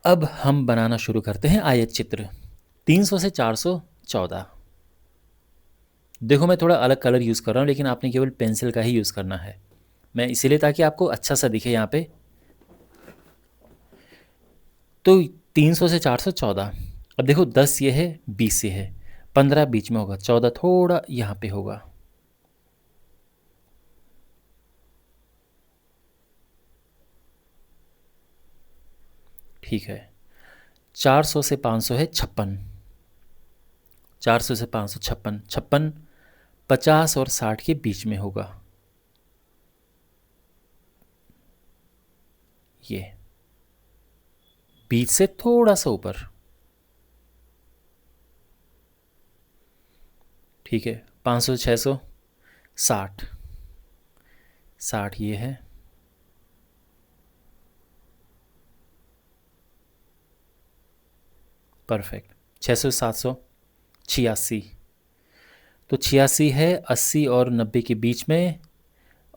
Speaker 1: अब हम बनाना शुरू करते हैं आयत चित्र। 300 से 414। देखो मैं थोड़ा अलग कलर यूज़ कर रहा हूँ, लेकिन आपने केवल पेंसिल का ही यूज़ करना है। मैं इसीलिए ताकि आपको अच्छा सा दिखे यहाँ पे। तो 300 से 414। अब देखो 10 ये है, 20 ये है, 15 बीच में होगा, 14 थोड़ा यहाँ पे होगा। ठीक है। 400 से 500 है 56, 400 से 500 56, 56 50 और 60 के बीच में होगा ये, बीच से थोड़ा सा ऊपर, ठीक है। 500 से 600 60, 60 ये है, परफेक्ट। 600 से 700 86, तो 86 है 80 और 90 के बीच में,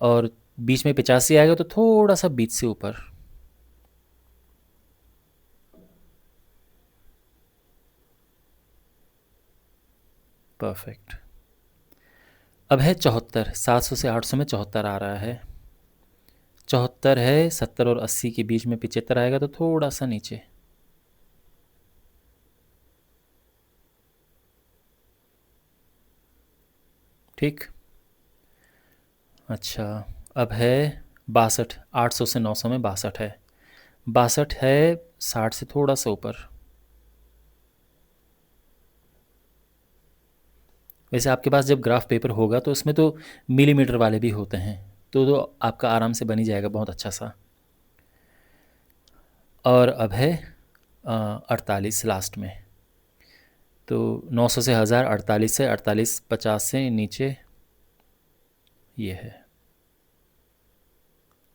Speaker 1: और बीच में 85 आएगा तो थोड़ा सा बीच से ऊपर, परफेक्ट। अब है 74, 700 से 800 में 74 आ रहा है, 74 है 70 और 80 के बीच में 75 आएगा तो थोड़ा सा नीचे, ठीक। अच्छा, अब है 62, 800 से 900 में 62 है। 62 है 60 से थोड़ा सा ऊपर। वैसे आपके पास जब ग्राफ पेपर होगा तो उसमें तो मिलीमीटर वाले भी होते हैं, तो आपका आराम से बन ही जाएगा बहुत अच्छा सा। और अब है 48 लास्ट में। तो 900 से 1000, 48 से 48, 50 से नीचे ये है।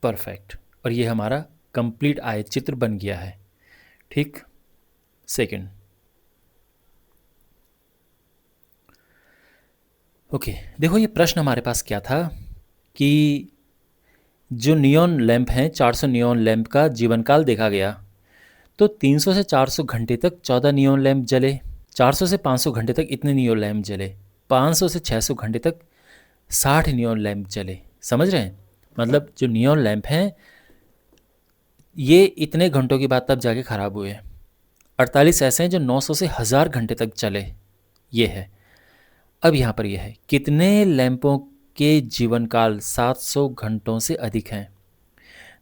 Speaker 1: परफेक्ट। और ये हमारा कंप्लीट आयत चित्र बन गया है। ठीक। सेकंड। ओके, देखो ये प्रश्न हमारे पास क्या था कि जो नियॉन लैंप हैं, 400 नियॉन लैंप का जीवन काल देखा गया। तो 300 से 400 घंटे तक 14 नियॉन लैंप जले, 400 से 500 घंटे तक इतने नियॉन लैंप जले, 500 से 600 घंटे तक 60 नियॉन लैंप जले। समझ रहे हैं? मतलब जो नियॉन लैंप हैं ये इतने घंटों के बाद तब जाके ख़राब हुए। 48 ऐसे हैं जो 900 से 1000 घंटे तक चले। ये है। अब यहाँ पर यह है कितने लैंपों के जीवन काल 700 घंटों से अधिक हैं।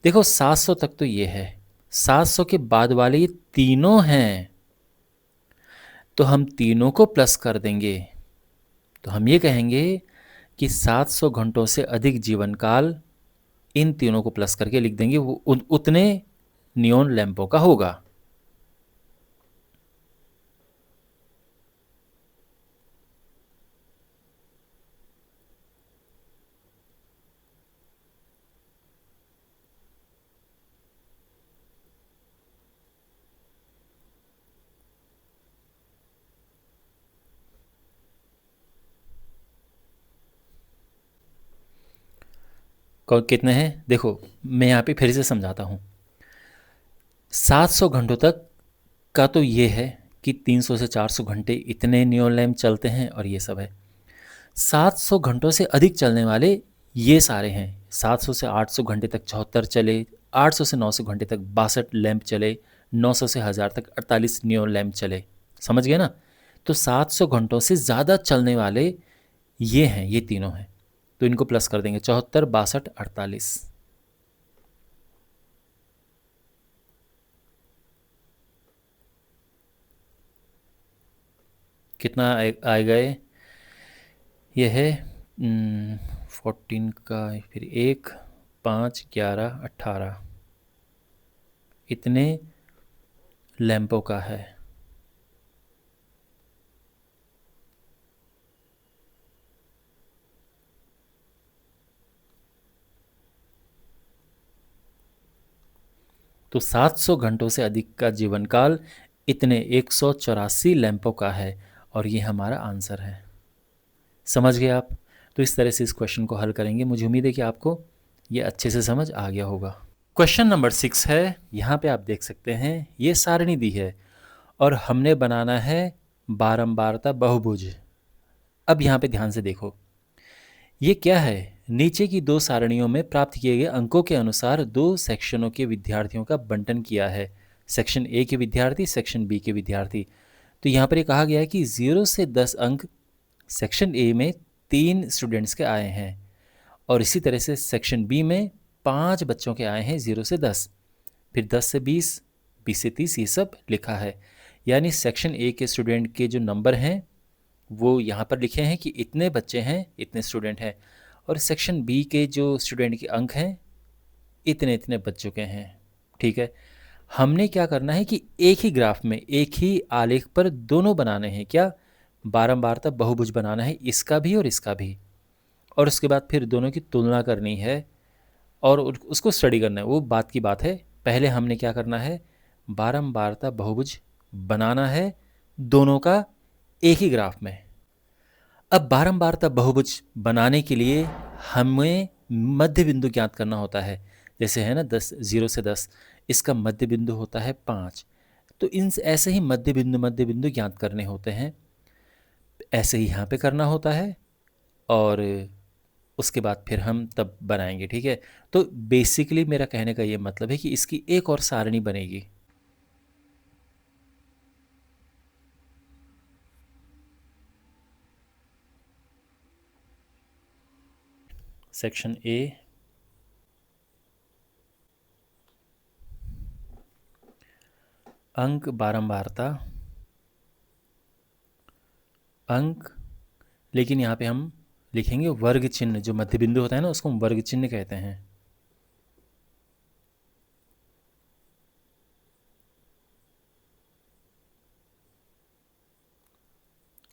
Speaker 1: देखो 700 तक तो ये है, 700 के बाद वाले ये तीनों हैं, तो हम तीनों को प्लस कर देंगे। तो हम ये कहेंगे कि 700 घंटों से अधिक जीवन काल इन तीनों को प्लस करके लिख देंगे, वो उतने नियॉन लैंपों का होगा। कितने हैं देखो, मैं यहाँ पे फिर से समझाता हूँ। 700 घंटों तक का तो ये है कि 300 से 400 घंटे इतने नियॉन लैंप चलते हैं और ये सब है। 700 घंटों से अधिक चलने वाले ये सारे हैं। 700 से 800 घंटे तक 74 चले, 800 से 900 घंटे तक 62 लैंप चले, 900 से 1000 तक 48 नियॉन लैंप चले। समझ गए ना? तो 700 घंटों से ज़्यादा चलने वाले ये हैं, ये तीनों हैं। तो इनको प्लस कर देंगे, 74, 62, 48। कितना आएगा ये है 14 का, फिर 1, 5, 11, 18 इतने लैंपों का है। तो 700 घंटों से अधिक का जीवन काल इतने 184 लैंपों का है और ये हमारा आंसर है। समझ गए आप? तो इस तरह से इस क्वेश्चन को हल करेंगे। मुझे उम्मीद है कि आपको ये अच्छे से समझ आ गया होगा। क्वेश्चन नंबर 6 है। यहाँ पे आप देख सकते हैं ये सारणी दी है और हमने बनाना है बारंबारता बहुभुज। अब यहाँ पे ध्यान से देखो, ये क्या है? नीचे की दो सारणियों में प्राप्त किए गए अंकों के अनुसार दो सेक्शनों के विद्यार्थियों का बंटन किया है। सेक्शन ए के विद्यार्थी, सेक्शन बी के विद्यार्थी। तो यहाँ पर ये कहा गया है कि 0 से 10 अंक सेक्शन ए में 3 स्टूडेंट्स के आए हैं और इसी तरह से सेक्शन बी में 5 बच्चों के आए हैं 0 से 10, फिर 10 से 20, 20 से 30, ये सब लिखा है। यानी सेक्शन ए के स्टूडेंट के जो नंबर हैं वो यहाँ पर लिखे हैं कि इतने बच्चे हैं, इतने स्टूडेंट हैं, और सेक्शन बी के जो स्टूडेंट के अंक हैं इतने इतने बच्चों के हैं। ठीक है, हमने क्या करना है कि एक ही ग्राफ में, एक ही आलेख पर दोनों बनाने हैं। क्या? बारंबारता बहुभुज बनाना है, इसका भी और इसका भी, और उसके बाद फिर दोनों की तुलना करनी है और उसको स्टडी करना है। वो बात की बात है। पहले हमने क्या करना है? बारंबारता बहुभुज बनाना है दोनों का एक ही ग्राफ में। अब बारंबारता बहुभुज बनाने के लिए हमें मध्य बिंदु ज्ञात करना होता है। जैसे है ना 10, 0 से 10, इसका मध्य बिंदु होता है 5। तो इन ऐसे ही मध्य बिंदु ज्ञात करने होते हैं। ऐसे ही यहाँ पे करना होता है और उसके बाद फिर हम तब बनाएंगे। ठीक है, तो बेसिकली मेरा कहने का ये मतलब है कि इसकी एक और सारणी बनेगी। सेक्शन ए, अंक बारंबारता, अंक, लेकिन यहाँ पे हम लिखेंगे वर्ग चिन्ह, जो मध्य बिंदु होता है ना उसको हम वर्ग चिन्ह कहते हैं।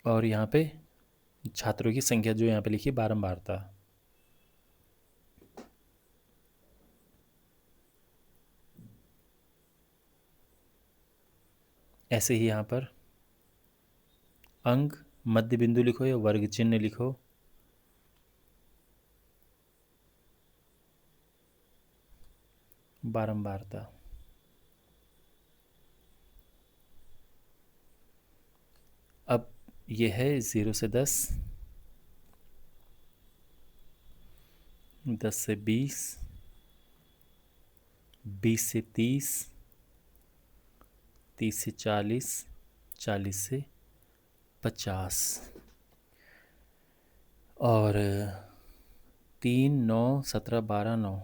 Speaker 1: और यहाँ पे छात्रों की संख्या जो यहाँ पे लिखी बारंबारता। ऐसे ही यहाँ पर अंक, मध्य बिंदु लिखो या वर्ग चिन्ह लिखो। बारंबारता। अब ये है 0 से 10, 10 से 20, 20 से 30, 30 से 40, 40 से 50, और 3, 9, 17, 12, 9।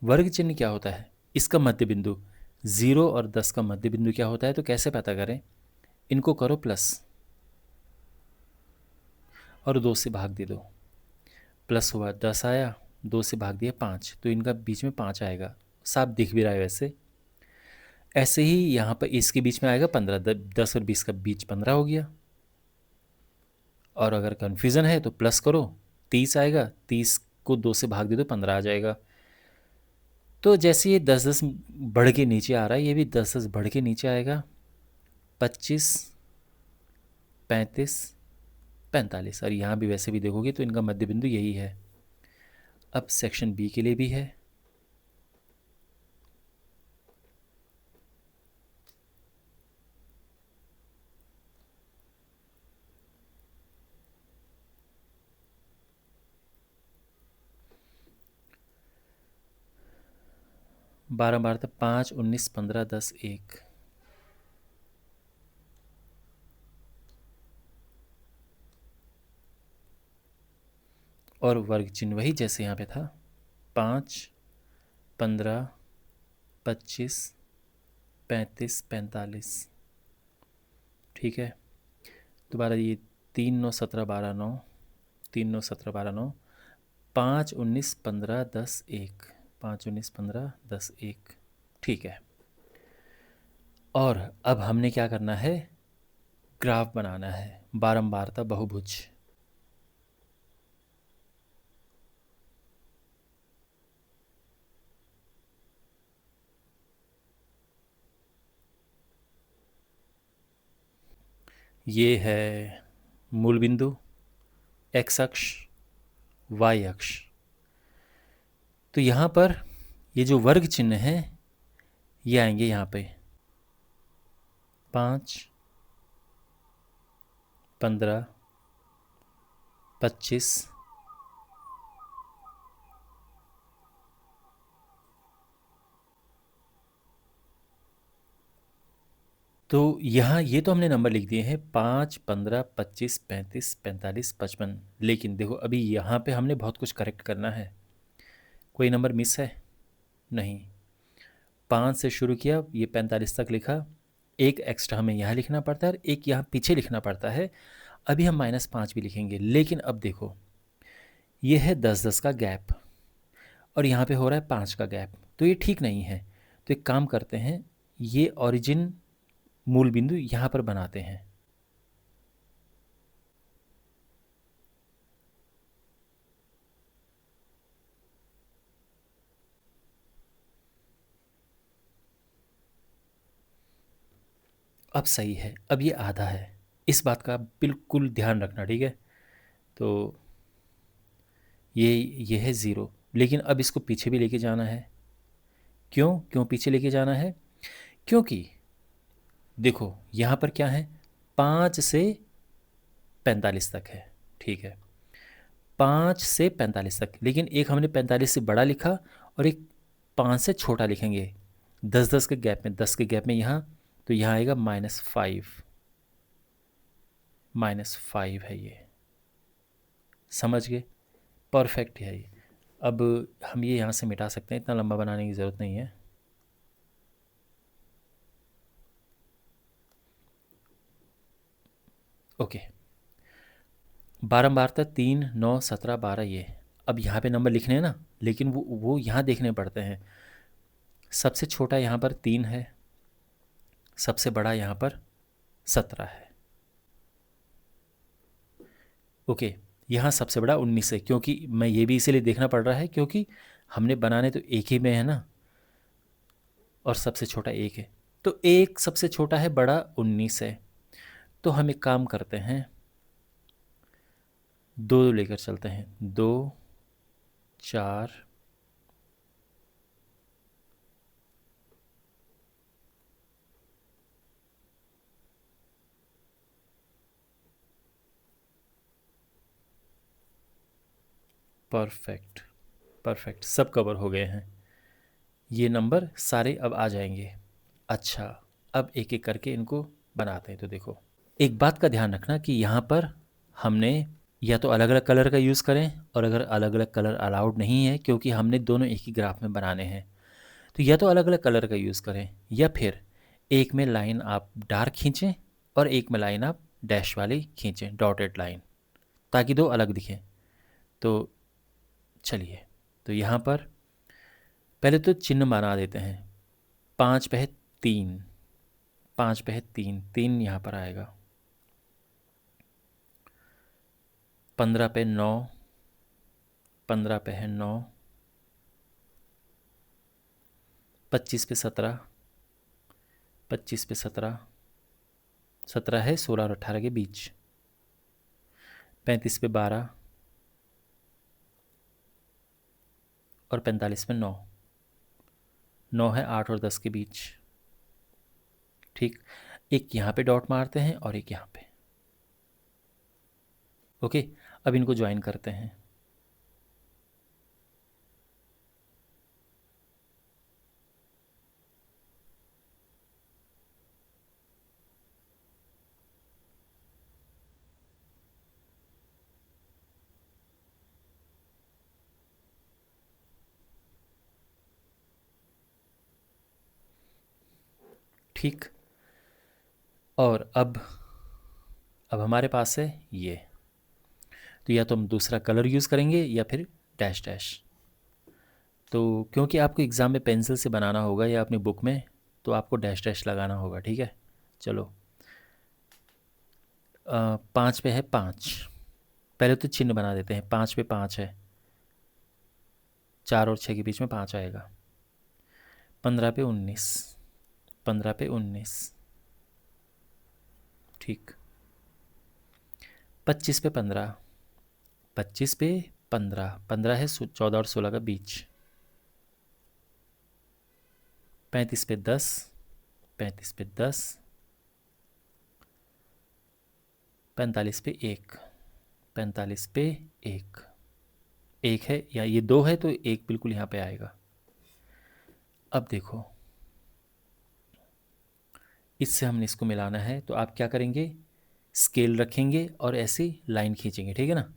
Speaker 1: वर्ग चिन्ह क्या होता है? इसका मध्य बिंदु 0 और 10 का मध्य बिंदु क्या होता है, तो कैसे पता करें? इनको करो प्लस और 2 से भाग दे दो। प्लस हुआ 10 आया, 2 से भाग दिया 5, तो इनका बीच में 5 आएगा, साफ दिख भी रहा है वैसे। ऐसे ही यहाँ पर इसके बीच में आएगा 15, 10 और 20 का बीच 15 हो गया। और अगर कन्फ्यूज़न है तो प्लस करो, 30 आएगा, 30 को 2 से भाग दे दो, 15 आ जाएगा। तो जैसे ये 10-10 बढ़ के नीचे आ रहा है, ये भी 10-10 बढ़ के नीचे आएगा। 25, 35, 45, और यहाँ भी वैसे भी देखोगे तो इनका मध्य बिंदु यही है। अब सेक्शन बी के लिए भी है। बारंबारता 5, 19, 15, 10, 1। और वर्ग चिन्ह वही जैसे यहाँ पे था, 5, 15, 25, 35, 45। ठीक है, दोबारा ये 3, 9, 17, 12, 9, 3, 9, 17, 12, 9, 5, 19, 15, 10, 1, 5, 19, 15, 10, 1। ठीक है, और अब हमने क्या करना है? ग्राफ बनाना है, बारंबारता बहुभुज। ये है मूल बिंदु, एक्स अक्ष, वाई अक्ष। तो यहाँ पर ये जो वर्ग चिन्ह है ये आएंगे यहाँ पे 5, 15, 25, तो यहाँ ये तो हमने नंबर लिख दिए हैं 5, 15, 25, 35, 45, 55। लेकिन देखो अभी यहाँ पे हमने बहुत कुछ करेक्ट करना है। कोई नंबर मिस है? नहीं। 5 से शुरू किया, ये 45 तक लिखा, एक एक्स्ट्रा हमें यहाँ लिखना पड़ता है, एक यहाँ पीछे लिखना पड़ता है। अभी हम -5 भी लिखेंगे, लेकिन अब देखो ये है 10-10 का गैप और यहाँ पे हो रहा है 5 का गैप, तो ये ठीक नहीं है। तो एक काम करते हैं, ये ओरिजिन मूल बिंदु यहाँ पर बनाते हैं। अब सही है, अब ये आधा है, इस बात का बिल्कुल ध्यान रखना, ठीक है? तो ये है 0, लेकिन अब इसको पीछे भी लेके जाना है। क्यों पीछे लेके जाना है? क्योंकि देखो यहाँ पर क्या है, 5 से 45 तक है, ठीक है, 5 से 45 तक, लेकिन एक हमने 45 से बड़ा लिखा और एक 5 से छोटा लिखेंगे। 10-10 के गैप में, 10 के गैप में यहाँ तो यहाँ आएगा -5, -5 है ये, समझ गए? परफेक्ट है ये। अब हम ये यहाँ से मिटा सकते हैं, इतना लंबा बनाने की ज़रूरत नहीं है। ओके, बारंबारता 3, 9, 17, 12 ये। अब यहाँ पे नंबर लिखने हैं ना, लेकिन वो यहाँ देखने पड़ते हैं। सबसे छोटा यहाँ पर 3 है, सबसे बड़ा यहाँ पर 17 है। ओके, यहाँ सबसे बड़ा 19 है, क्योंकि मैं ये भी इसीलिए देखना पड़ रहा है क्योंकि हमने बनाने तो एक ही में है ना, और सबसे छोटा एक है, तो एक सबसे छोटा है, बड़ा 19 है। तो हम एक काम करते हैं, 2 लेकर चलते हैं, 2, 4, परफेक्ट, परफेक्ट, सब कवर हो गए हैं। ये नंबर सारे अब आ जाएंगे। अच्छा, अब एक एक करके इनको बनाते हैं। तो देखो, एक बात का ध्यान रखना कि यहाँ पर हमने या तो अलग अलग कलर का यूज़ करें, और अगर अलग अलग कलर अलाउड नहीं है क्योंकि हमने दोनों एक ही ग्राफ में बनाने हैं, तो या तो अलग अलग कलर का यूज़ करें, या फिर एक में लाइन आप डार्क खींचें और एक में लाइन आप डैश वाली खींचें, डॉटेड लाइन, ताकि दो अलग दिखें। तो चलिए, तो यहाँ पर पहले तो चिन्ह बना देते हैं। 5 पे है 3, 5 पे है 3, 3 यहाँ पर आएगा। 15 पे 9, 15 पे है 9, 25 पे 17, 25 पे 17, 17 है 16 और 18 के बीच, 35 पे 12 और 45 पे 9, 9 है 8 और 10 के बीच। ठीक, एक यहाँ पे डॉट मारते हैं और एक यहाँ पे। ओके, अब इनको ज्वाइन करते हैं। ठीक, और अब हमारे पास है ये, तो या तो हम दूसरा कलर यूज़ करेंगे या फिर डैश डैश। तो क्योंकि आपको एग्ज़ाम में पेंसिल से बनाना होगा या अपनी बुक में, तो आपको डैश डैश लगाना होगा। ठीक है, चलो। 5 पे है 5, पहले तो चिन्ह बना देते हैं। 5 पे 5 है, 4 और 6 के बीच में 5 आएगा। 15 पे 19, 15 पे 19, ठीक। 25 पे 15, 25 पे 15, 15 है 14 और 16 का बीच। 35 पे 10, 35 पे 10, 45 पे 1, 45 पे 1, 1 है, या ये 2 है तो 1 बिल्कुल यहाँ पे आएगा। अब देखो, इससे हमने इसको मिलाना है, तो आप क्या करेंगे, स्केल रखेंगे और ऐसी लाइन खींचेंगे। ठीक है ना?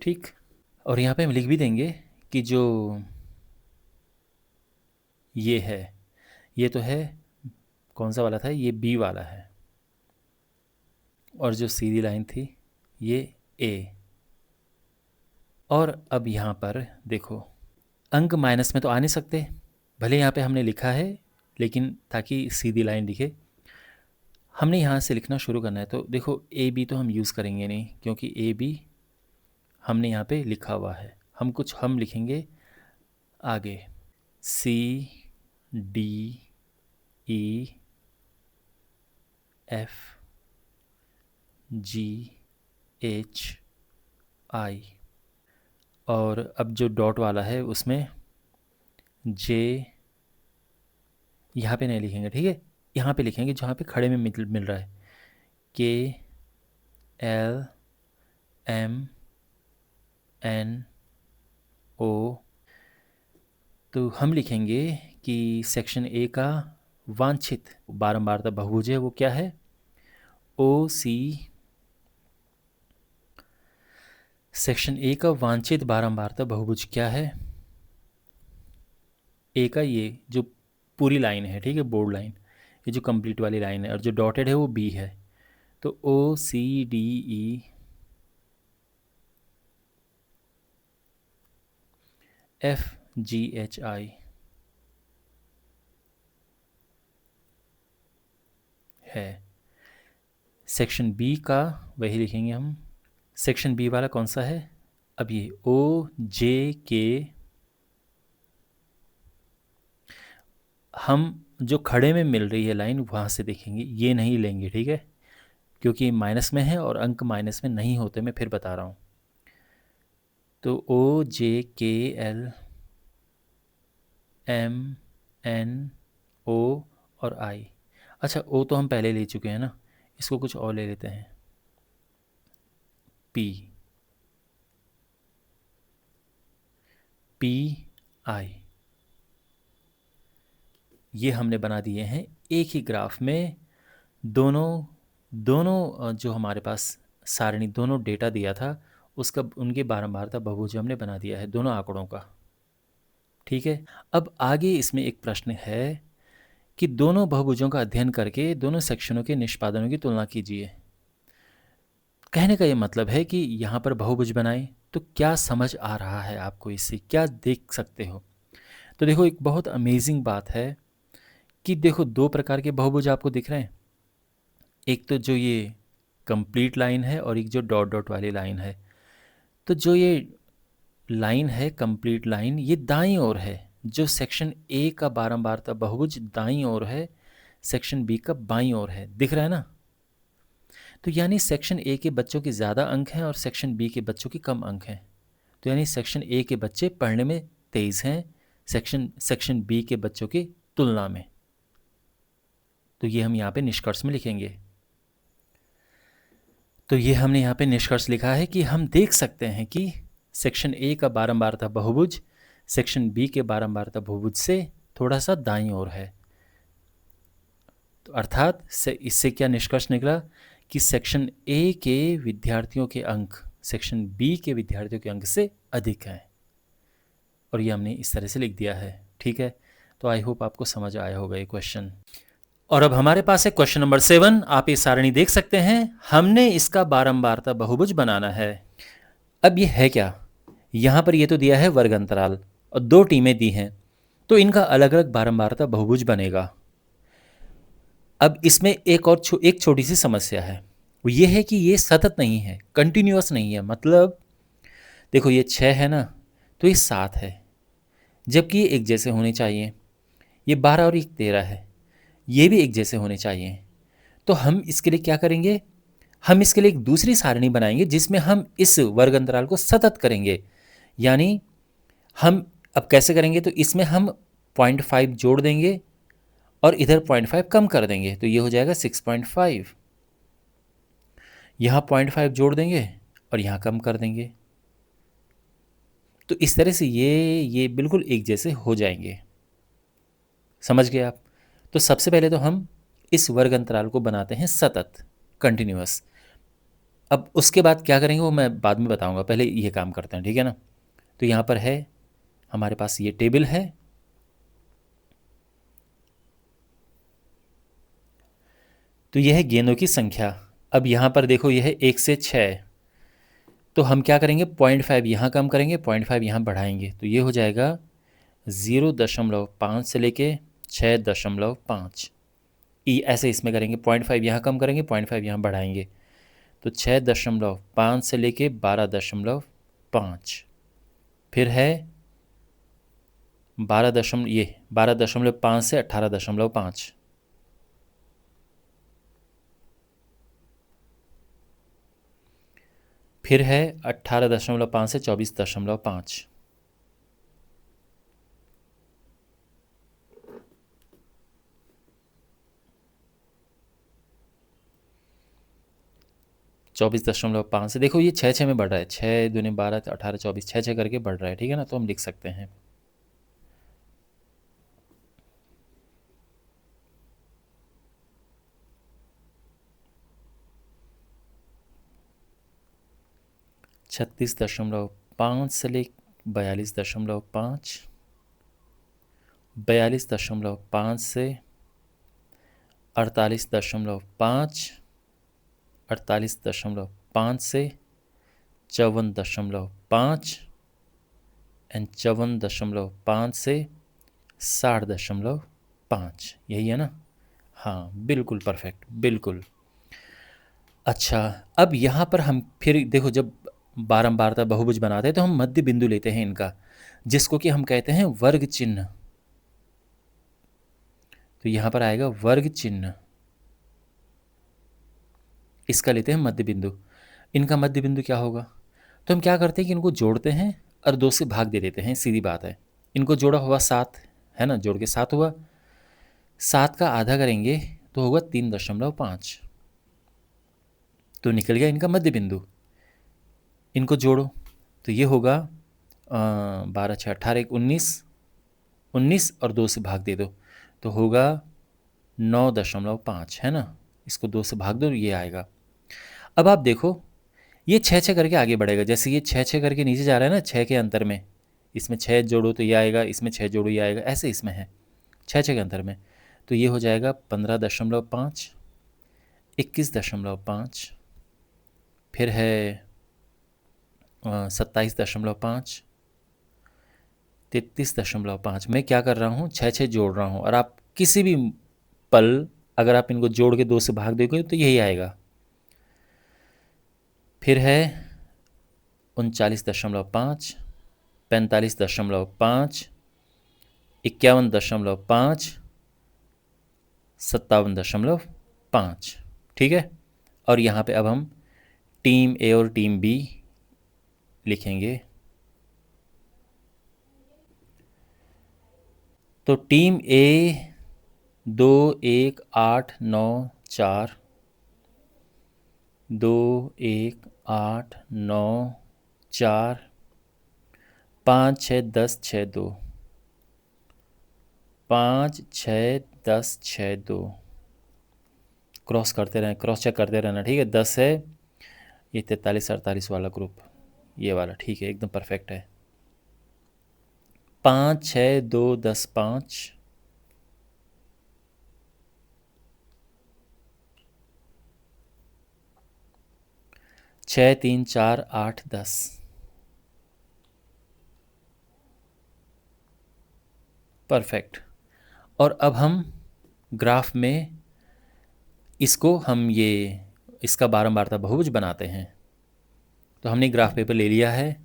Speaker 1: ठीक, और यहाँ पे हम लिख भी देंगे कि जो ये है, ये तो है, कौन सा वाला था, ये बी वाला है, और जो सीधी लाइन थी ये ए। और अब यहाँ पर देखो, अंक माइनस में तो आ नहीं सकते, भले यहाँ पे हमने लिखा है, लेकिन ताकि सीधी लाइन दिखे, हमने यहाँ से लिखना शुरू करना है। तो देखो, ए बी तो हम यूज़ करेंगे नहीं, क्योंकि ए बी हमने यहाँ पे लिखा हुआ है। हम लिखेंगे आगे, C D E F G H I, और अब जो डॉट वाला है उसमें जे, यहाँ पे नहीं लिखेंगे, ठीक है, यहाँ पे लिखेंगे जहाँ पे खड़े में मिल रहा है, के एल एम एन ओ। तो हम लिखेंगे कि सेक्शन ए का वांछित बारंबारता बहुभुज है, वो क्या है, ओ सी। सेक्शन ए का वांछित बारंबारता बहुभुज क्या है, ए का ये जो पूरी लाइन है, ठीक है, बोर्ड लाइन, ये जो कंप्लीट वाली लाइन है, और जो डॉटेड है वो बी है। तो ओ C D E F G H I है। सेक्शन बी का वही लिखेंगे हम। सेक्शन बी वाला कौन सा है, अब ये ओ जे के, हम जो खड़े में मिल रही है लाइन वहाँ से देखेंगे, ये नहीं लेंगे, ठीक है, क्योंकि माइनस में है और अंक माइनस में नहीं होते, मैं फिर बता रहा हूँ। तो ओ जे के एल एम एन ओ और आई। अच्छा, ओ तो हम पहले ले चुके हैं ना, इसको कुछ और ले लेते हैं, पी, पी आई। ये हमने बना दिए हैं एक ही ग्राफ में, दोनों दोनों जो हमारे पास सारणी, दोनों डेटा दिया था उसका, उनके बारंबारता बहुभुज हमने बना दिया है दोनों आंकड़ों का, ठीक है। अब आगे इसमें एक प्रश्न है कि दोनों बहुभुजों का अध्ययन करके दोनों सेक्शनों के निष्पादनों की तुलना कीजिए। कहने का ये मतलब है कि यहाँ पर बहुभुज बनाए तो क्या समझ आ रहा है आपको, इससे क्या देख सकते हो। तो देखो, एक बहुत अमेजिंग बात है कि देखो दो प्रकार के बहुभुज आपको दिख रहे हैं, एक तो जो ये कंप्लीट लाइन है और एक जो डॉट डॉट वाली लाइन है। तो जो ये लाइन है कंप्लीट लाइन, ये दाईं ओर है, जो सेक्शन ए का बारंबारता बहुभुज दाईं ओर है, सेक्शन बी का बाईं ओर है, दिख रहा है ना। तो यानी सेक्शन ए के बच्चों के ज़्यादा अंक हैं और सेक्शन बी के बच्चों के कम अंक हैं। तो यानी सेक्शन ए के बच्चे पढ़ने में तेज़ हैं सेक्शन बी के बच्चों की तुलना में। तो ये हम यहाँ पे निष्कर्ष में लिखेंगे। तो ये हमने यहाँ पे निष्कर्ष लिखा है कि हम देख सकते हैं कि सेक्शन ए का बारंबारता बहुभुज सेक्शन बी के बारंबारता बहुभुज से थोड़ा सा दाईं ओर है। तो अर्थात इससे क्या निष्कर्ष निकला कि सेक्शन ए के विद्यार्थियों के अंक सेक्शन बी के विद्यार्थियों के अंक से अधिक हैं, और ये हमने इस तरह से लिख दिया है, ठीक है। तो आई होप आपको समझ आया होगा ये क्वेश्चन। और अब हमारे पास है क्वेश्चन नंबर 7। आप ये सारणी देख सकते हैं, हमने इसका बारंबारता बहुभुज बनाना है। अब ये है क्या, यहाँ पर ये तो दिया है वर्ग अंतराल और दो टीमें दी हैं, तो इनका अलग अलग बारंबारता बहुभुज बनेगा। अब इसमें एक छोटी सी समस्या है, वो ये है कि ये सतत नहीं है, कंटिन्यूअस नहीं है। मतलब देखो, ये 6 है ना, तो ये 7 है, जबकि ये एक जैसे होने चाहिए। ये 12 और 13 है, ये भी एक जैसे होने चाहिए। तो हम इसके लिए क्या करेंगे, हम इसके लिए एक दूसरी सारणी बनाएंगे जिसमें हम इस वर्ग अंतराल को सतत करेंगे। यानी हम अब कैसे करेंगे, तो इसमें हम 0.5 जोड़ देंगे और इधर 0.5 कम कर देंगे, तो ये हो जाएगा 6.5। यहाँ 0.5 जोड़ देंगे और यहाँ कम कर देंगे, तो इस तरह से ये बिल्कुल एक जैसे हो जाएंगे। समझ गए आप। तो सबसे पहले तो हम इस वर्ग अंतराल को बनाते हैं सतत, कंटिन्यूअस। अब उसके बाद क्या करेंगे वो मैं बाद में बताऊंगा, पहले ये काम करते हैं, ठीक है ना। तो यहाँ पर है हमारे पास ये टेबल है, तो यह है गेंदों की संख्या। अब यहाँ पर देखो, यह है 1 से 6, तो हम क्या करेंगे, 0.5 यहाँ कम करेंगे, 0.5 यहाँ बढ़ाएंगे, तो ये हो जाएगा 0.5 से लेके 6.5। ऐसे इसमें करेंगे, 0.5 यहाँ कम करेंगे, 0.5 यहाँ बढ़ाएंगे, तो 6.5 से लेके 12.5। फिर है 12.5 से 18.5। फिर है 18.5 से 24.5। 24.5 से देखो ये 6 में बढ़ रहा है, 6 दूनी 12 18 24 6 करके बढ़ रहा है, ठीक है ना। तो हम लिख सकते हैं 36.5 से ले 42.5, 42.5 से 48.5, 48.5 से 54.5 एंड 54.5 से 60.5, यही है ना। हाँ बिल्कुल परफेक्ट, बिल्कुल। अच्छा, अब यहाँ पर हम फिर देखो, जब बारंबारता बहुभुज बनाते हैं तो हम मध्य बिंदु लेते हैं इनका, जिसको कि हम कहते हैं वर्ग चिन्ह। तो यहाँ पर आएगा वर्ग चिन्ह, इसका लेते हैं मध्य बिंदु। इनका मध्य बिंदु क्या होगा? तो हम क्या करते हैं कि इनको जोड़ते हैं और 2 से भाग दे देते हैं, सीधी बात है। इनको जोड़ा हुआ 7 है ना, जोड़ के 7 हुआ, 7 का आधा करेंगे तो होगा 3.5, तो निकल गया इनका मध्य बिंदु। इनको जोड़ो तो ये होगा 12 6 18 1 19, 19 और 2 से भाग दे दो तो होगा 9.5, है ना। इसको 2 से भाग दो, ये आएगा। अब आप देखो ये 6 करके आगे बढ़ेगा, जैसे ये 6 करके नीचे जा रहा है ना, 6 के अंतर में, इसमें 6 जोड़ो तो ये आएगा, इसमें 6 जोड़ो ये आएगा, ऐसे इसमें है 6 के अंतर में। तो ये हो जाएगा 15.5, 21.5, फिर है 27.5, 33.5। मैं क्या कर रहा हूँ, 6 जोड़ रहा हूँ, और आप किसी भी पल अगर आप इनको जोड़ के 2 से भाग दोगे तो यही आएगा। फिर है 39.5, 45.5, 51.5, 57.5, ठीक है। और यहाँ पे अब हम टीम ए और टीम बी लिखेंगे। तो टीम ए 2 1 8 9 4, 2 1 8 9 4, 5 6 10 6 2, 5 6 10 6 2, क्रॉस करते रहें, क्रॉस चेक करते रहना, ठीक है। 10 है, ये 43 48 वाला ग्रुप, ये वाला, ठीक है, एकदम परफेक्ट है। 5 6 2 10 5, 6 3 4 8 10, परफेक्ट। और अब हम ग्राफ में इसको हम इसका बारंबारता बहुभुज बनाते हैं। तो हमने ग्राफ पेपर ले लिया है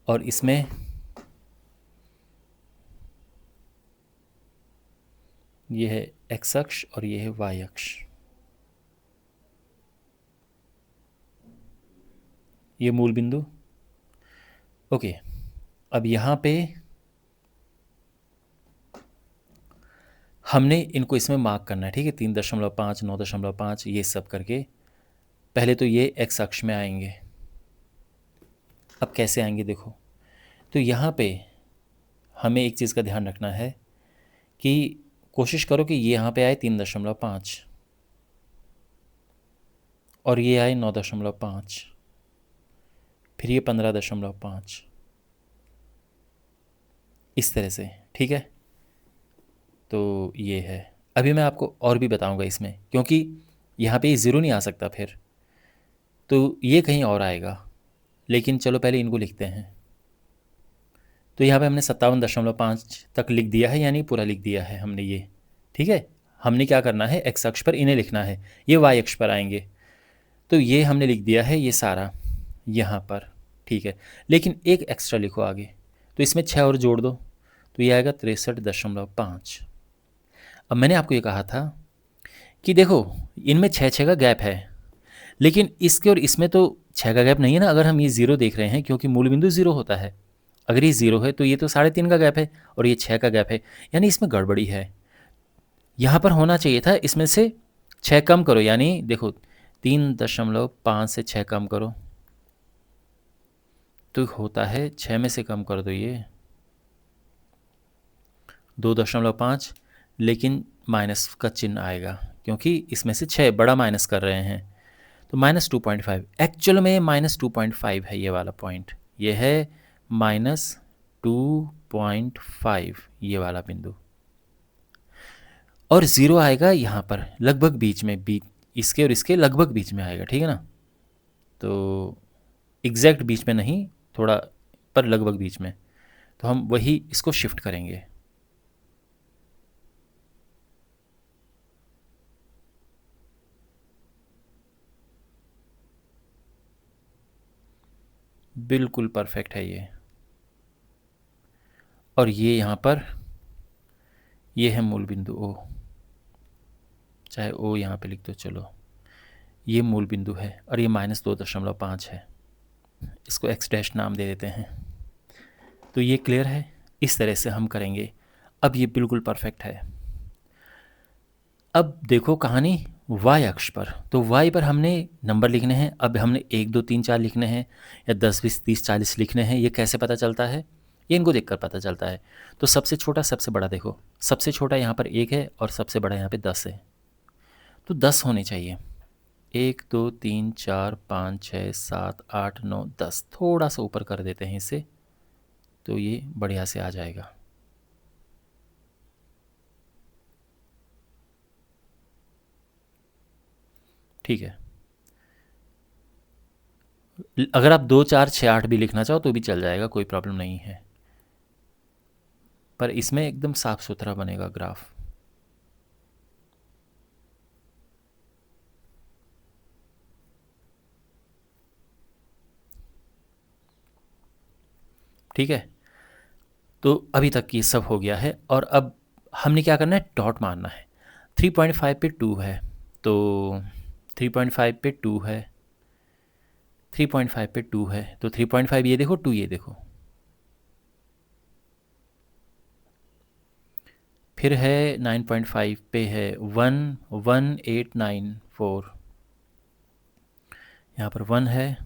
Speaker 1: और इसमें ये है एक्स अक्ष और ये है वाई अक्ष। ये मूल बिंदु, ओके। अब यहाँ पे हमने इनको इसमें मार्क करना है, ठीक है। 3.5 9.5 ये सब करके पहले तो ये एक्स अक्ष में आएंगे। अब कैसे आएंगे देखो, तो यहाँ पे हमें एक चीज़ का ध्यान रखना है कि कोशिश करो कि ये यहाँ पे आए 3.5 और ये आए 9.5, फिर ये 15.5, इस तरह से, ठीक है। तो ये है। अभी मैं आपको और भी बताऊंगा इसमें, क्योंकि यहाँ पे ये ज़ीरो नहीं आ सकता फिर, तो ये कहीं और आएगा। लेकिन चलो पहले इनको लिखते हैं। तो यहाँ पे हमने 57.5 तक लिख दिया है, यानी पूरा लिख दिया है हमने ये, ठीक है। हमने क्या करना है, एक्स अक्ष पर इन्हें लिखना है, ये वाई अक्ष पर आएंगे। तो ये हमने लिख दिया है ये सारा यहाँ पर, ठीक है। लेकिन एक एक्स्ट्रा लिखो आगे, तो इसमें 6 और जोड़ दो तो ये आएगा 63.5। अब मैंने आपको ये कहा था कि देखो इनमें 6 का गैप है, लेकिन इसके और इसमें तो 6 का गैप नहीं है ना। अगर हम ये ज़ीरो देख रहे हैं, क्योंकि मूल बिंदु ज़ीरो होता है, अगर ये ज़ीरो है तो ये तो 3.5 का गैप है और ये 6 का गैप है, यानी इसमें गड़बड़ी है। यहाँ पर होना चाहिए था इसमें से 6 कम करो, यानी देखो 3.5 से 6 कम करो तो होता है 6 में से कम कर दो ये 2.5, लेकिन माइनस का चिन्ह आएगा क्योंकि इसमें से 6 बड़ा माइनस कर रहे हैं, तो -2.5। एक्चुअल में -2.5 है ये वाला पॉइंट, ये है -2.5 ये वाला बिंदु, और ज़ीरो आएगा यहाँ पर लगभग बीच में, बीच इसके और इसके लगभग बीच में आएगा, ठीक है ना। तो एग्जैक्ट बीच में नहीं, थोड़ा पर लगभग बीच में, तो हम वही इसको शिफ्ट करेंगे। बिल्कुल परफेक्ट है ये, और ये यहाँ पर ये है मूल बिंदु ओ, चाहे ओ यहाँ पे लिख दो, चलो ये मूल बिंदु है, और ये -2.5 है, इसको x डैश नाम दे देते हैं। तो ये क्लियर है, इस तरह से हम करेंगे। अब ये बिल्कुल परफेक्ट है। अब देखो कहानी y अक्ष पर, तो y पर हमने नंबर लिखने हैं। अब हमने 1 2 3 4 लिखने हैं या 10 20 30 40 लिखने हैं। ये कैसे पता चलता है? ये इनको देखकर पता चलता है। तो सबसे छोटा सबसे बड़ा देखो, सबसे छोटा यहाँ पर 1 है और सबसे बड़ा यहाँ पे 10 है, तो 10 होने चाहिए। 1 2 3 4 5 6 7 8 9 10, थोड़ा सा ऊपर कर देते हैं इसे, तो ये बढ़िया से आ जाएगा। ठीक है, अगर आप 2 4 6 8 भी लिखना चाहो तो भी चल जाएगा, कोई प्रॉब्लम नहीं है, पर इसमें एकदम साफ सुथरा बनेगा ग्राफ। ठीक है, तो अभी तक ये सब हो गया है, और अब हमने क्या करना है, डॉट मारना है। 3.5 पे 2 है, तो 3.5 पे 2 है, 3.5 पे 2 है, तो 3.5 ये देखो, 2 ये देखो, फिर है 9.5 पे है 1 1 8 9 4, यहाँ पर 1 है,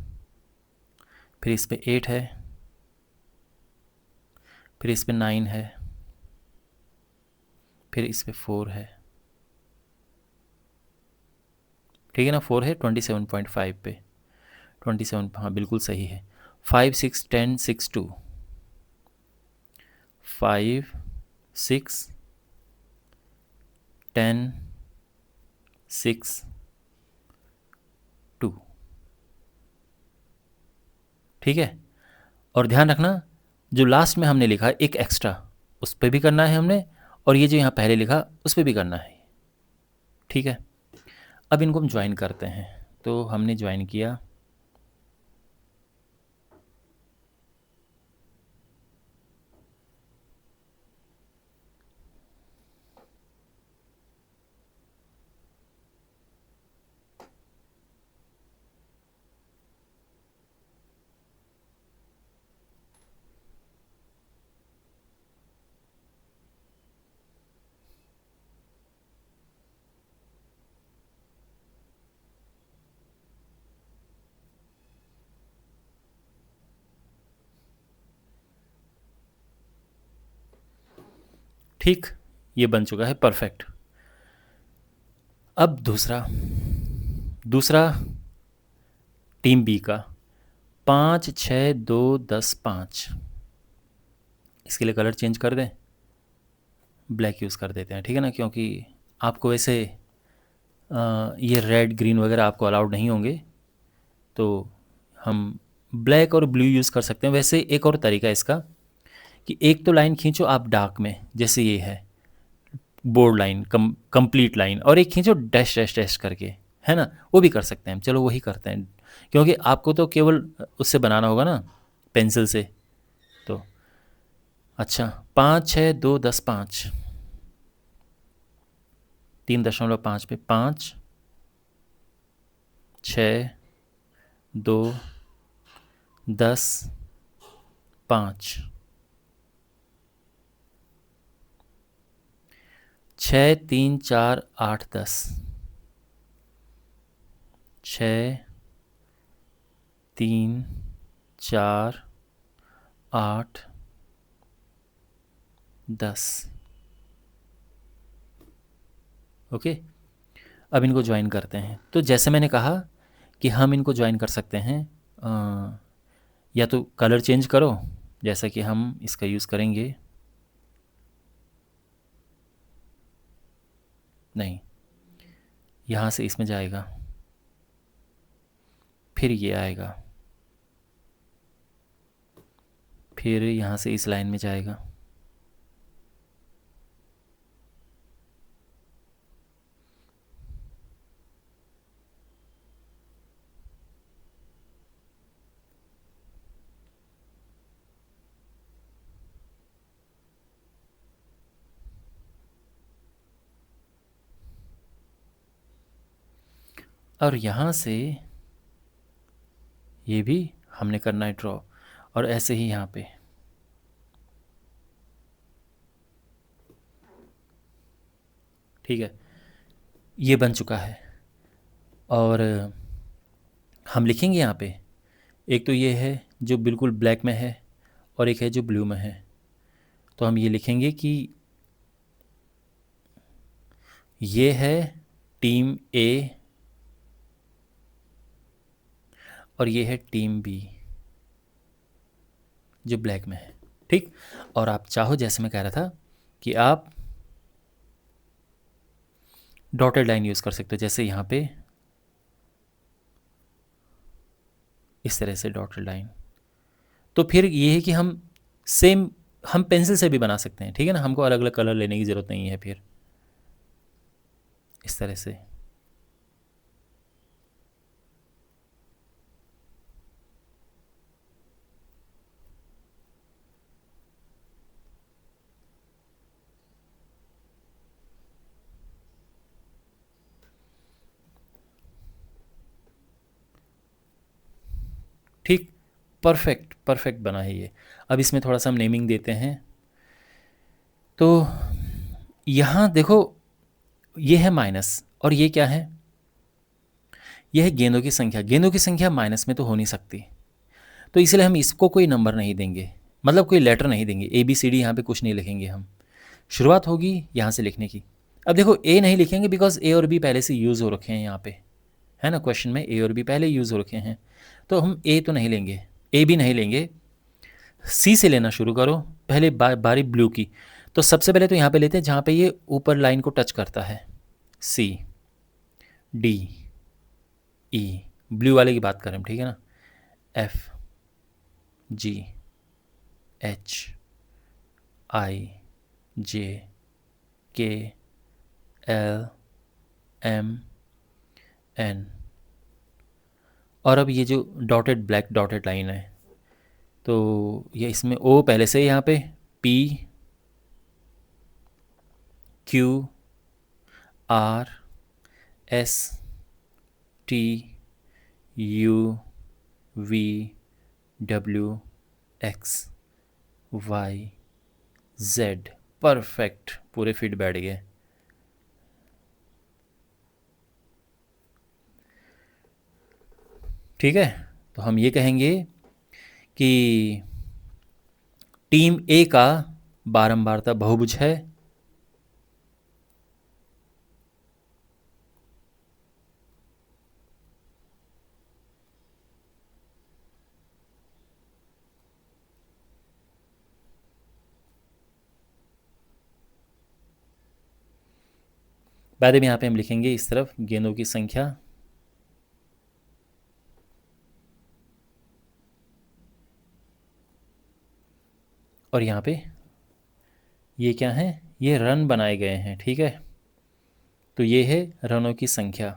Speaker 1: फिर इस पे 8 है, फिर इस पे 9 है, फिर इस पे 4 है, ठीक है ना। 4 है 27.5 पे, 27, हाँ बिल्कुल सही है। 5 6 10 6 2, 5 6 10 6 2, ठीक है। और ध्यान रखना, जो लास्ट में हमने लिखा एक एक्स्ट्रा, उस पर भी करना है हमने, और ये जो यहाँ पहले लिखा उस पर भी करना है, ठीक है। अब इनको हम ज्वाइन करते हैं, तो हमने ज्वाइन किया, ठीक, ये बन चुका है परफेक्ट। अब दूसरा दूसरा टीम बी का 5 6 2 10 5, इसके लिए कलर चेंज कर दें, ब्लैक यूज़ कर देते हैं, ठीक है ना, क्योंकि आपको वैसे ये रेड ग्रीन वगैरह आपको अलाउड नहीं होंगे, तो हम ब्लैक और ब्लू यूज़ कर सकते हैं। वैसे एक और तरीका है इसका, कि एक तो लाइन खींचो आप डार्क में, जैसे ये है बोर्ड लाइन, कंप्लीट लाइन, और एक खींचो डैश डैश डैश करके, है ना, वो भी कर सकते हैं हम। चलो वही करते हैं, क्योंकि आपको तो केवल उससे बनाना होगा ना, पेंसिल से। तो अच्छा, 5 6 2 10 5, 3.5 पे 5 6 2 10 5, 6 3 4 8 10, 6, 3, 4, 8, 10। ओके, अब इनको ज्वाइन करते हैं। तो जैसे मैंने कहा कि हम इनको ज्वाइन कर सकते हैं, या तो कलर चेंज करो, जैसा कि हम इसका यूज़ करेंगे। नहीं, यहाँ से इसमें जाएगा, फिर ये आएगा, फिर यहाँ से इस लाइन में जाएगा। और यहाँ से ये भी हमने करना है ड्रॉ, और ऐसे ही यहाँ पे। ठीक है, ये बन चुका है। और हम लिखेंगे यहाँ पे, एक तो ये है जो बिल्कुल ब्लैक में है, और एक है जो ब्लू में है। तो हम ये लिखेंगे कि ये है टीम ए और ये है टीम बी जो ब्लैक में है। ठीक, और आप चाहो, जैसे मैं कह रहा था, कि आप डॉटेड लाइन यूज़ कर सकते हो, जैसे यहाँ पे इस तरह से डॉटेड लाइन। तो फिर ये है कि हम पेंसिल से भी बना सकते हैं, ठीक है ना, हमको अलग अलग कलर लेने की ज़रूरत नहीं है। फिर इस तरह से ठीक, परफेक्ट परफेक्ट बना है ये। अब इसमें थोड़ा सा हम नेमिंग देते हैं। तो यहाँ देखो, ये है माइनस, और ये क्या है, ये है गेंदों की संख्या। गेंदों की संख्या माइनस में तो हो नहीं सकती, तो इसलिए हम इसको कोई नंबर नहीं देंगे, मतलब कोई लेटर नहीं देंगे। ए बी सी डी यहाँ पे कुछ नहीं लिखेंगे हम। शुरुआत होगी यहाँ से लिखने की। अब देखो, ए नहीं लिखेंगे बिकॉज ए और बी पहले से यूज़ हो रखे हैं यहाँ पे, है ना, क्वेश्चन में ए और बी पहले यूज़ हो रखे हैं। तो हम ए तो नहीं लेंगे, ए भी नहीं लेंगे। सी से लेना शुरू करो। पहले बारी ब्लू की। तो सबसे पहले तो यहाँ पे लेते हैं जहाँ पे ये ऊपर लाइन को टच करता है, सी, डी, ई, ब्लू वाले की बात करें हम, ठीक है ना, एफ, जी, एच, आई, जे, के, एल, एम, एन। और अब ये जो डॉटेड ब्लैक डॉटेड लाइन है, तो ये इसमें ओ पहले से यहाँ पे, P, Q, R, S, T, U, V, W, X, Y, Z. Perfect, पूरे फिट बैठ गए। ठीक है, तो हम ये कहेंगे कि टीम ए का बारंबारता बहुभुज है। बाद में यहाँ पे हम लिखेंगे इस तरफ गेंदों की संख्या, और यहाँ पे ये क्या है, ये रन बनाए गए हैं। ठीक है, तो ये है रनों की संख्या।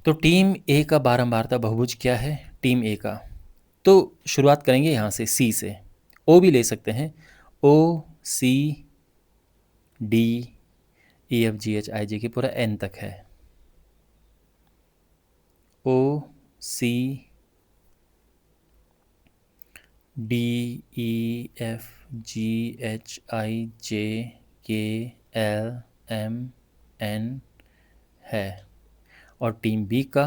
Speaker 1: तो टीम ए का बारंबारता बहुभुज क्या है, टीम ए का। तो शुरुआत करेंगे यहाँ से, सी से। ओ भी ले सकते हैं, ओ, सी, डी, EFGHIJ पूरा N तक है। OCDEFGHIJKLMN है। और टीम बी का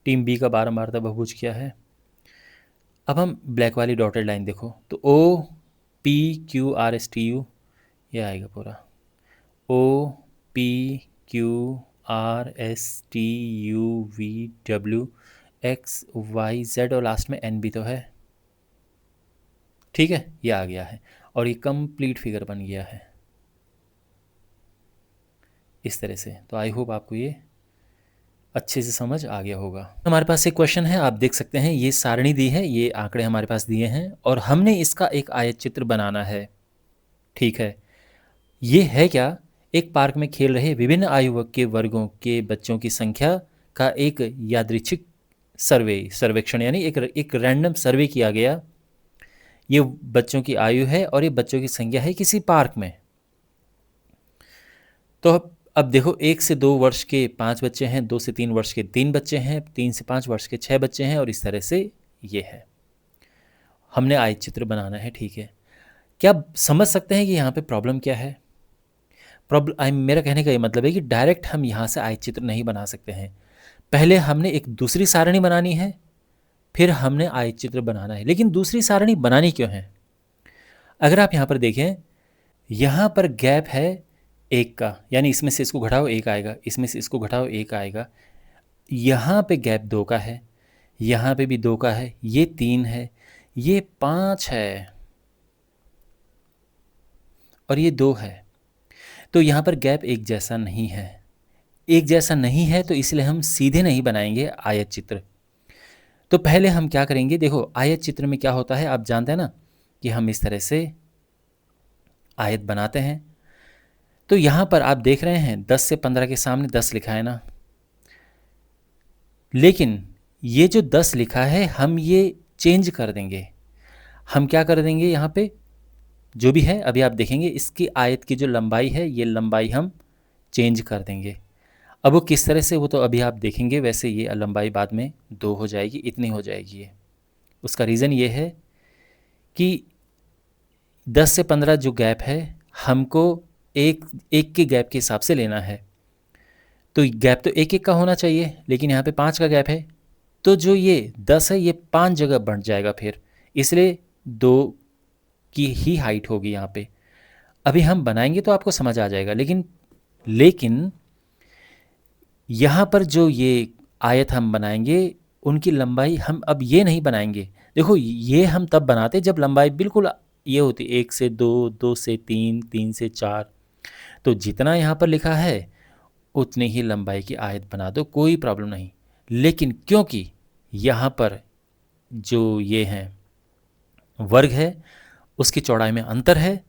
Speaker 1: टीम बी का बारंबारता बहुभुज क्या है। अब हम ब्लैक वाली डॉटेड लाइन देखो तो OPQRSTU ये आएगा पूरा OPQRSTUVWXYZ और लास्ट में NB तो है। ठीक है, ये आ गया है और ये कंप्लीट फिगर बन गया है इस तरह से। तो आई होप आपको ये अच्छे से समझ आ गया होगा। हमारे पास एक क्वेश्चन है, आप देख सकते हैं ये सारणी दी है, ये आंकड़े हमारे पास दिए हैं और हमने इसका एक आयत चित्र बनाना है। ठीक है, ये है क्या, एक पार्क में खेल रहे विभिन्न आयु के वर्गों के बच्चों की संख्या का एक यादृच्छिक सर्वेक्षण यानी एक रैंडम सर्वे किया गया। ये बच्चों की आयु है और ये बच्चों की संख्या है किसी पार्क में। तो अब देखो 1 से 2 वर्ष के 5 बच्चे हैं, 2 से 3 वर्ष के 3 बच्चे हैं, 3 से 5 वर्ष के 6 बच्चे हैं और इस तरह से ये है। हमने आयत चित्र बनाना है। ठीक है, क्या आप समझ सकते हैं कि यहाँ पे प्रॉब्लम क्या है। मेरा कहने का ये मतलब है कि डायरेक्ट हम यहाँ से आयत चित्र नहीं बना सकते हैं। पहले हमने एक दूसरी सारणी बनानी है, फिर हमने आयत चित्र बनाना है। लेकिन दूसरी सारणी बनानी क्यों है। अगर आप यहाँ पर देखें, यहाँ पर गैप है 1 का, यानी इसमें से इसको घटाओ 1 आएगा, इसमें से इसको घटाओ 1 आएगा। यहाँ पे गैप 2 का है, यहाँ पे भी 2 का है, ये 3 है, ये 5 है और ये 2 है। तो यहाँ पर गैप एक जैसा नहीं है। एक जैसा नहीं है तो इसलिए हम सीधे नहीं बनाएंगे आयत चित्र। तो पहले हम क्या करेंगे, देखो आयत चित्र में क्या होता है, आप जानते हैं ना कि हम इस तरह से आयत बनाते हैं। तो यहाँ पर आप देख रहे हैं 10 से 15 के सामने 10 लिखा है ना, लेकिन ये जो 10 लिखा है हम ये चेंज कर देंगे। हम क्या कर देंगे, यहाँ पे जो भी है अभी आप देखेंगे, इसकी आयत की जो लंबाई है ये लंबाई हम चेंज कर देंगे। अब वो किस तरह से, वो तो अभी आप देखेंगे। वैसे ये लंबाई बाद में 2 हो जाएगी, इतनी हो जाएगी ये। उसका रीज़न ये है कि 10 से 15 जो गैप है हमको एक के गैप के हिसाब से लेना है। तो गैप तो 1 का होना चाहिए, लेकिन यहाँ पे 5 का गैप है, तो जो ये 10 है ये 5 जगह बढ़ जाएगा फिर, इसलिए 2 की ही हाइट होगी यहाँ पे। अभी हम बनाएंगे तो आपको समझ आ जाएगा। लेकिन यहाँ पर जो ये आयत हम बनाएंगे उनकी लंबाई हम अब ये नहीं बनाएंगे। देखो ये हम तब बनाते जब लंबाई बिल्कुल ये होती 1 से 2, 2 से 3, 3 से 4। तो जितना यहाँ पर लिखा है उतनी ही लंबाई की आयत बना दो, कोई प्रॉब्लम नहीं। लेकिन क्योंकि यहाँ पर जो ये हैं वर्ग है उसकी चौड़ाई में अंतर है,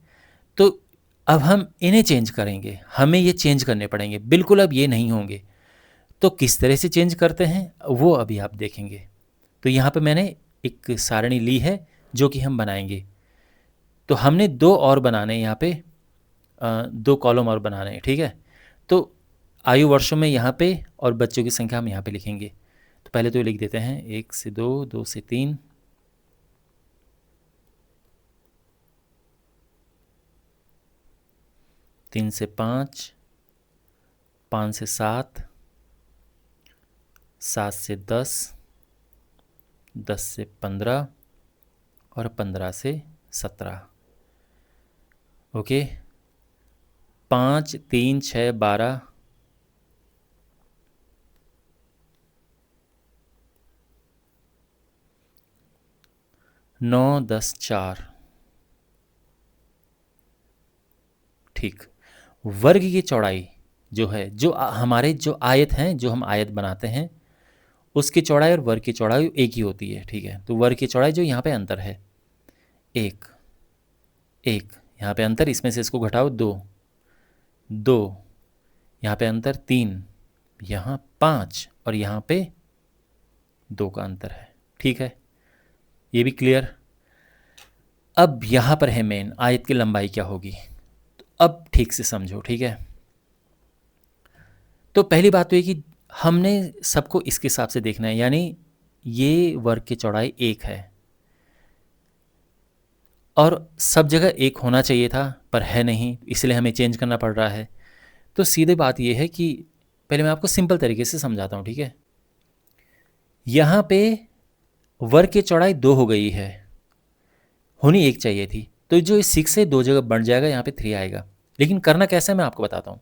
Speaker 1: तो अब हम इन्हें चेंज करेंगे, हमें ये चेंज करने पड़ेंगे, बिल्कुल अब ये नहीं होंगे। तो किस तरह से चेंज करते हैं वो अभी आप देखेंगे। तो यहाँ पे मैंने एक सारणी ली है जो कि हम बनाएंगे। तो हमने 2 और बनाने हैं यहाँ पे, 2 कॉलम और बनाने हैं। ठीक है, तो आयु वर्षों में यहाँ पे और बच्चों की संख्या हम यहाँ पे लिखेंगे। तो पहले तो ये लिख देते हैं 1 से 2, 2 से 3, 3 से 5, 5 से 7, 7 से 10, 10 से 15 और 15 से 17। ओके, 5, 3, 6, 12, 9, 10, 4। ठीक, वर्ग की चौड़ाई जो है, जो हमारे जो आयत हैं, जो हम आयत बनाते हैं उसकी चौड़ाई और वर्ग की चौड़ाई एक ही होती है। ठीक है, तो वर्ग की चौड़ाई जो यहाँ पे अंतर है 1, 1 यहाँ पे अंतर, इसमें से इसको घटाओ 2, 2, यहाँ पे अंतर 3, यहाँ 5 और यहाँ पे 2 का अंतर है। ठीक है, ये भी क्लियर। अब यहाँ पर है मेन, आयत की लंबाई क्या होगी। तो अब ठीक से समझो, ठीक है। तो पहली बात तो ये कि हमने सबको इसके हिसाब से देखना है, यानी ये वर्ग की चौड़ाई 1 है और सब जगह 1 होना चाहिए था पर है नहीं, इसलिए हमें चेंज करना पड़ रहा है। तो सीधी बात ये है कि पहले मैं आपको सिंपल तरीके से समझाता हूँ, ठीक है। यहाँ पे वर्ग की चौड़ाई 2 हो गई है, होनी 1 चाहिए थी, तो जो इस 6 से 2 जगह बढ़ जाएगा, यहाँ पे 3 आएगा। लेकिन करना कैसे है मैं आपको बताता हूँ।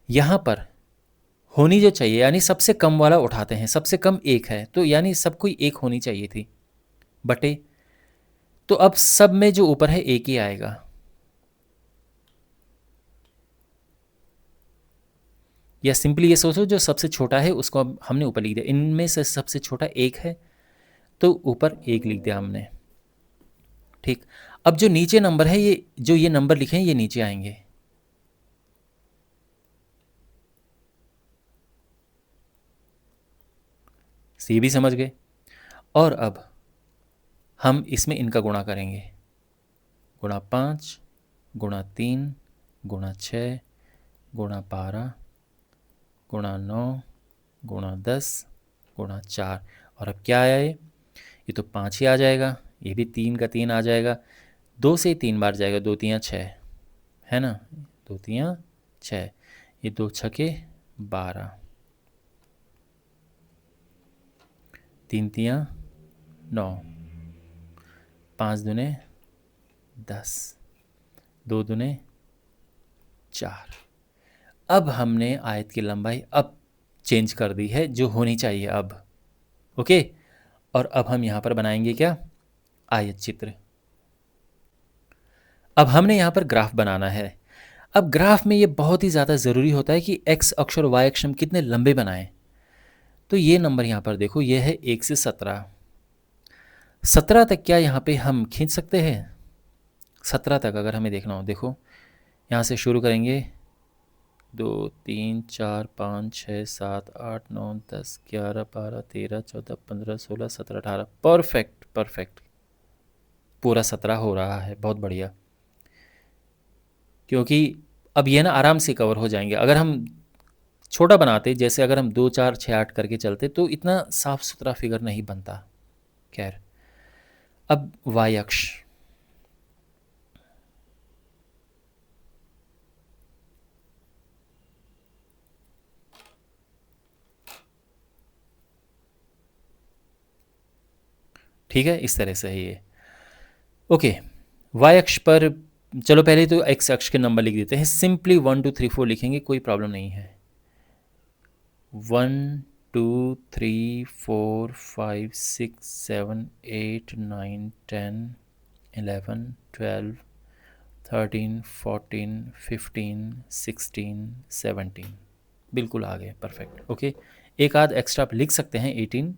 Speaker 1: यहाँ पर होनी जो चाहिए, यानी सबसे कम वाला उठाते हैं, सबसे कम 1 है, तो यानी सब कोई 1 होनी चाहिए थी बटे, तो अब सब में जो ऊपर है 1 ही आएगा। या सिंपली ये सोचो, जो सबसे छोटा है उसको अब हमने ऊपर लिख दिया, इनमें से सबसे छोटा 1 है तो ऊपर 1 लिख दिया हमने। ठीक, अब जो नीचे नंबर है, ये जो ये नंबर लिखे हैं ये नीचे आएंगे। सी भी समझ गए। और अब हम इसमें इनका गुणा करेंगे, गुणा 5 गुणा 3 गुणा 6 गुणा 12 गुणा 9 गुणा 10 गुणा 4, और अब क्या आया ये तो 5 ही आ जाएगा, ये भी 3 का 3 आ जाएगा, 2 से 3 बार जाएगा, 2 तियाँ 6 है ना, 2 तियाँ 6, ये 2 छके 12, 3 तियाँ 9, 5 दूने 10, 2 दूने 4। अब हमने आयत की लंबाई अब चेंज कर दी है, जो होनी चाहिए अब, ओके। और अब हम यहाँ पर बनाएंगे क्या, आयत चित्र। अब हमने यहाँ पर ग्राफ बनाना है। अब ग्राफ में ये बहुत ही ज़्यादा ज़रूरी होता है कि एक्स अक्ष और वाई अक्ष हम कितने लंबे बनाएं। तो ये नंबर यहाँ पर देखो, ये है 1 से 17, 17 तक क्या यहाँ पे हम खींच सकते हैं। 17 तक अगर हमें देखना हो, देखो यहाँ से शुरू करेंगे, 2 3 4 5 6 7 8 9 10 11 12 13 14 15 16 17 18, परफेक्ट परफेक्ट, पूरा 17 हो रहा है, बहुत बढ़िया। क्योंकि अब ये ना आराम से कवर हो जाएंगे। अगर हम छोटा बनाते, जैसे अगर हम 2 4 6 8 करके चलते, तो इतना साफ सुथरा फिगर नहीं बनता। खैर, अब वाई अक्ष, ठीक है, इस तरह से है ये, ओके। वाई अक्ष पर चलो पहले तो एक्स अक्ष के नंबर लिख देते हैं, सिंपली 1 2 3 4 लिखेंगे, कोई प्रॉब्लम नहीं है। 1 2 3 4 5 6 7 8 9 10 11 12 13 14 15 16 17, बिल्कुल आ गए, परफेक्ट, ओके। एक आध एक्स्ट्रा आप लिख सकते हैं, 18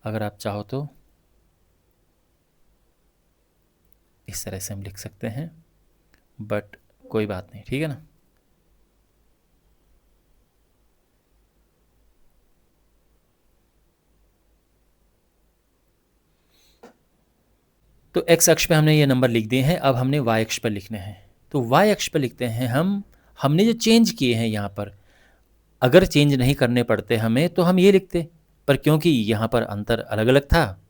Speaker 1: अगर आप चाहो तो, इस तरह से हम लिख सकते हैं, बट कोई बात नहीं, ठीक है ना। तो एक्स अक्ष पे हमने ये नंबर लिख दिए हैं, अब हमने वाई अक्ष पर लिखने हैं। तो वाई अक्ष पर लिखते हैं हमने जो चेंज किए हैं यहाँ पर, अगर चेंज नहीं करने पड़ते हमें तो हम ये लिखते, पर क्योंकि यहाँ पर अंतर अलग अलग था,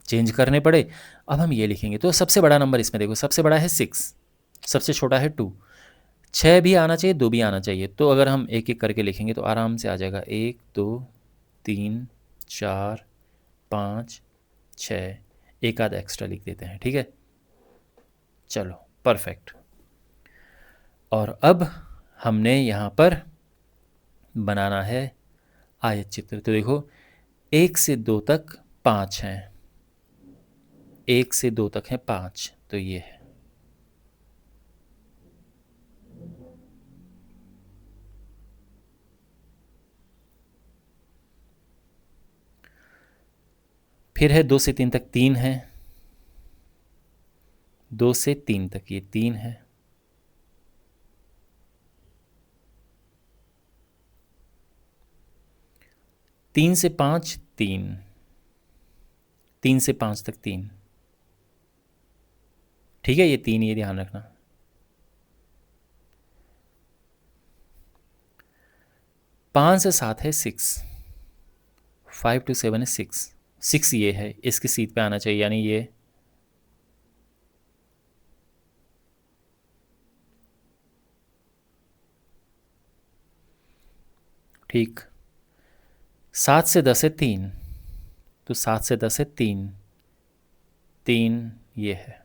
Speaker 1: चेंज करने पड़े, अब हम ये लिखेंगे। तो सबसे बड़ा नंबर इसमें देखो, सबसे बड़ा है 6, सबसे छोटा है 2, 6 भी आना चाहिए, 2 भी आना चाहिए। तो अगर हम एक एक करके लिखेंगे तो आराम से आ जाएगा, 1 2 3 4 5 6, एक आध एक्स्ट्रा लिख देते हैं, ठीक है, चलो परफेक्ट। और अब हमने यहाँ पर बनाना है आयत चित्र। तो देखो 1 से 2 तक 5 हैं, 1 से 2 तक है 5, तो ये है। फिर है 2 से 3 तक 3 है, 2 से 3 तक ये 3 है, 3 से 5 3, 3 से 5 तक 3, ठीक है, ये 3, ये ध्यान रखना। 5 से 7 है 6, 5 to 7 है 6, 6 ये है, इसकी सीट पे आना चाहिए, यानी ये ठीक। 7 से 10 है 3, तो 7 से 10 है 3, 3 ये है।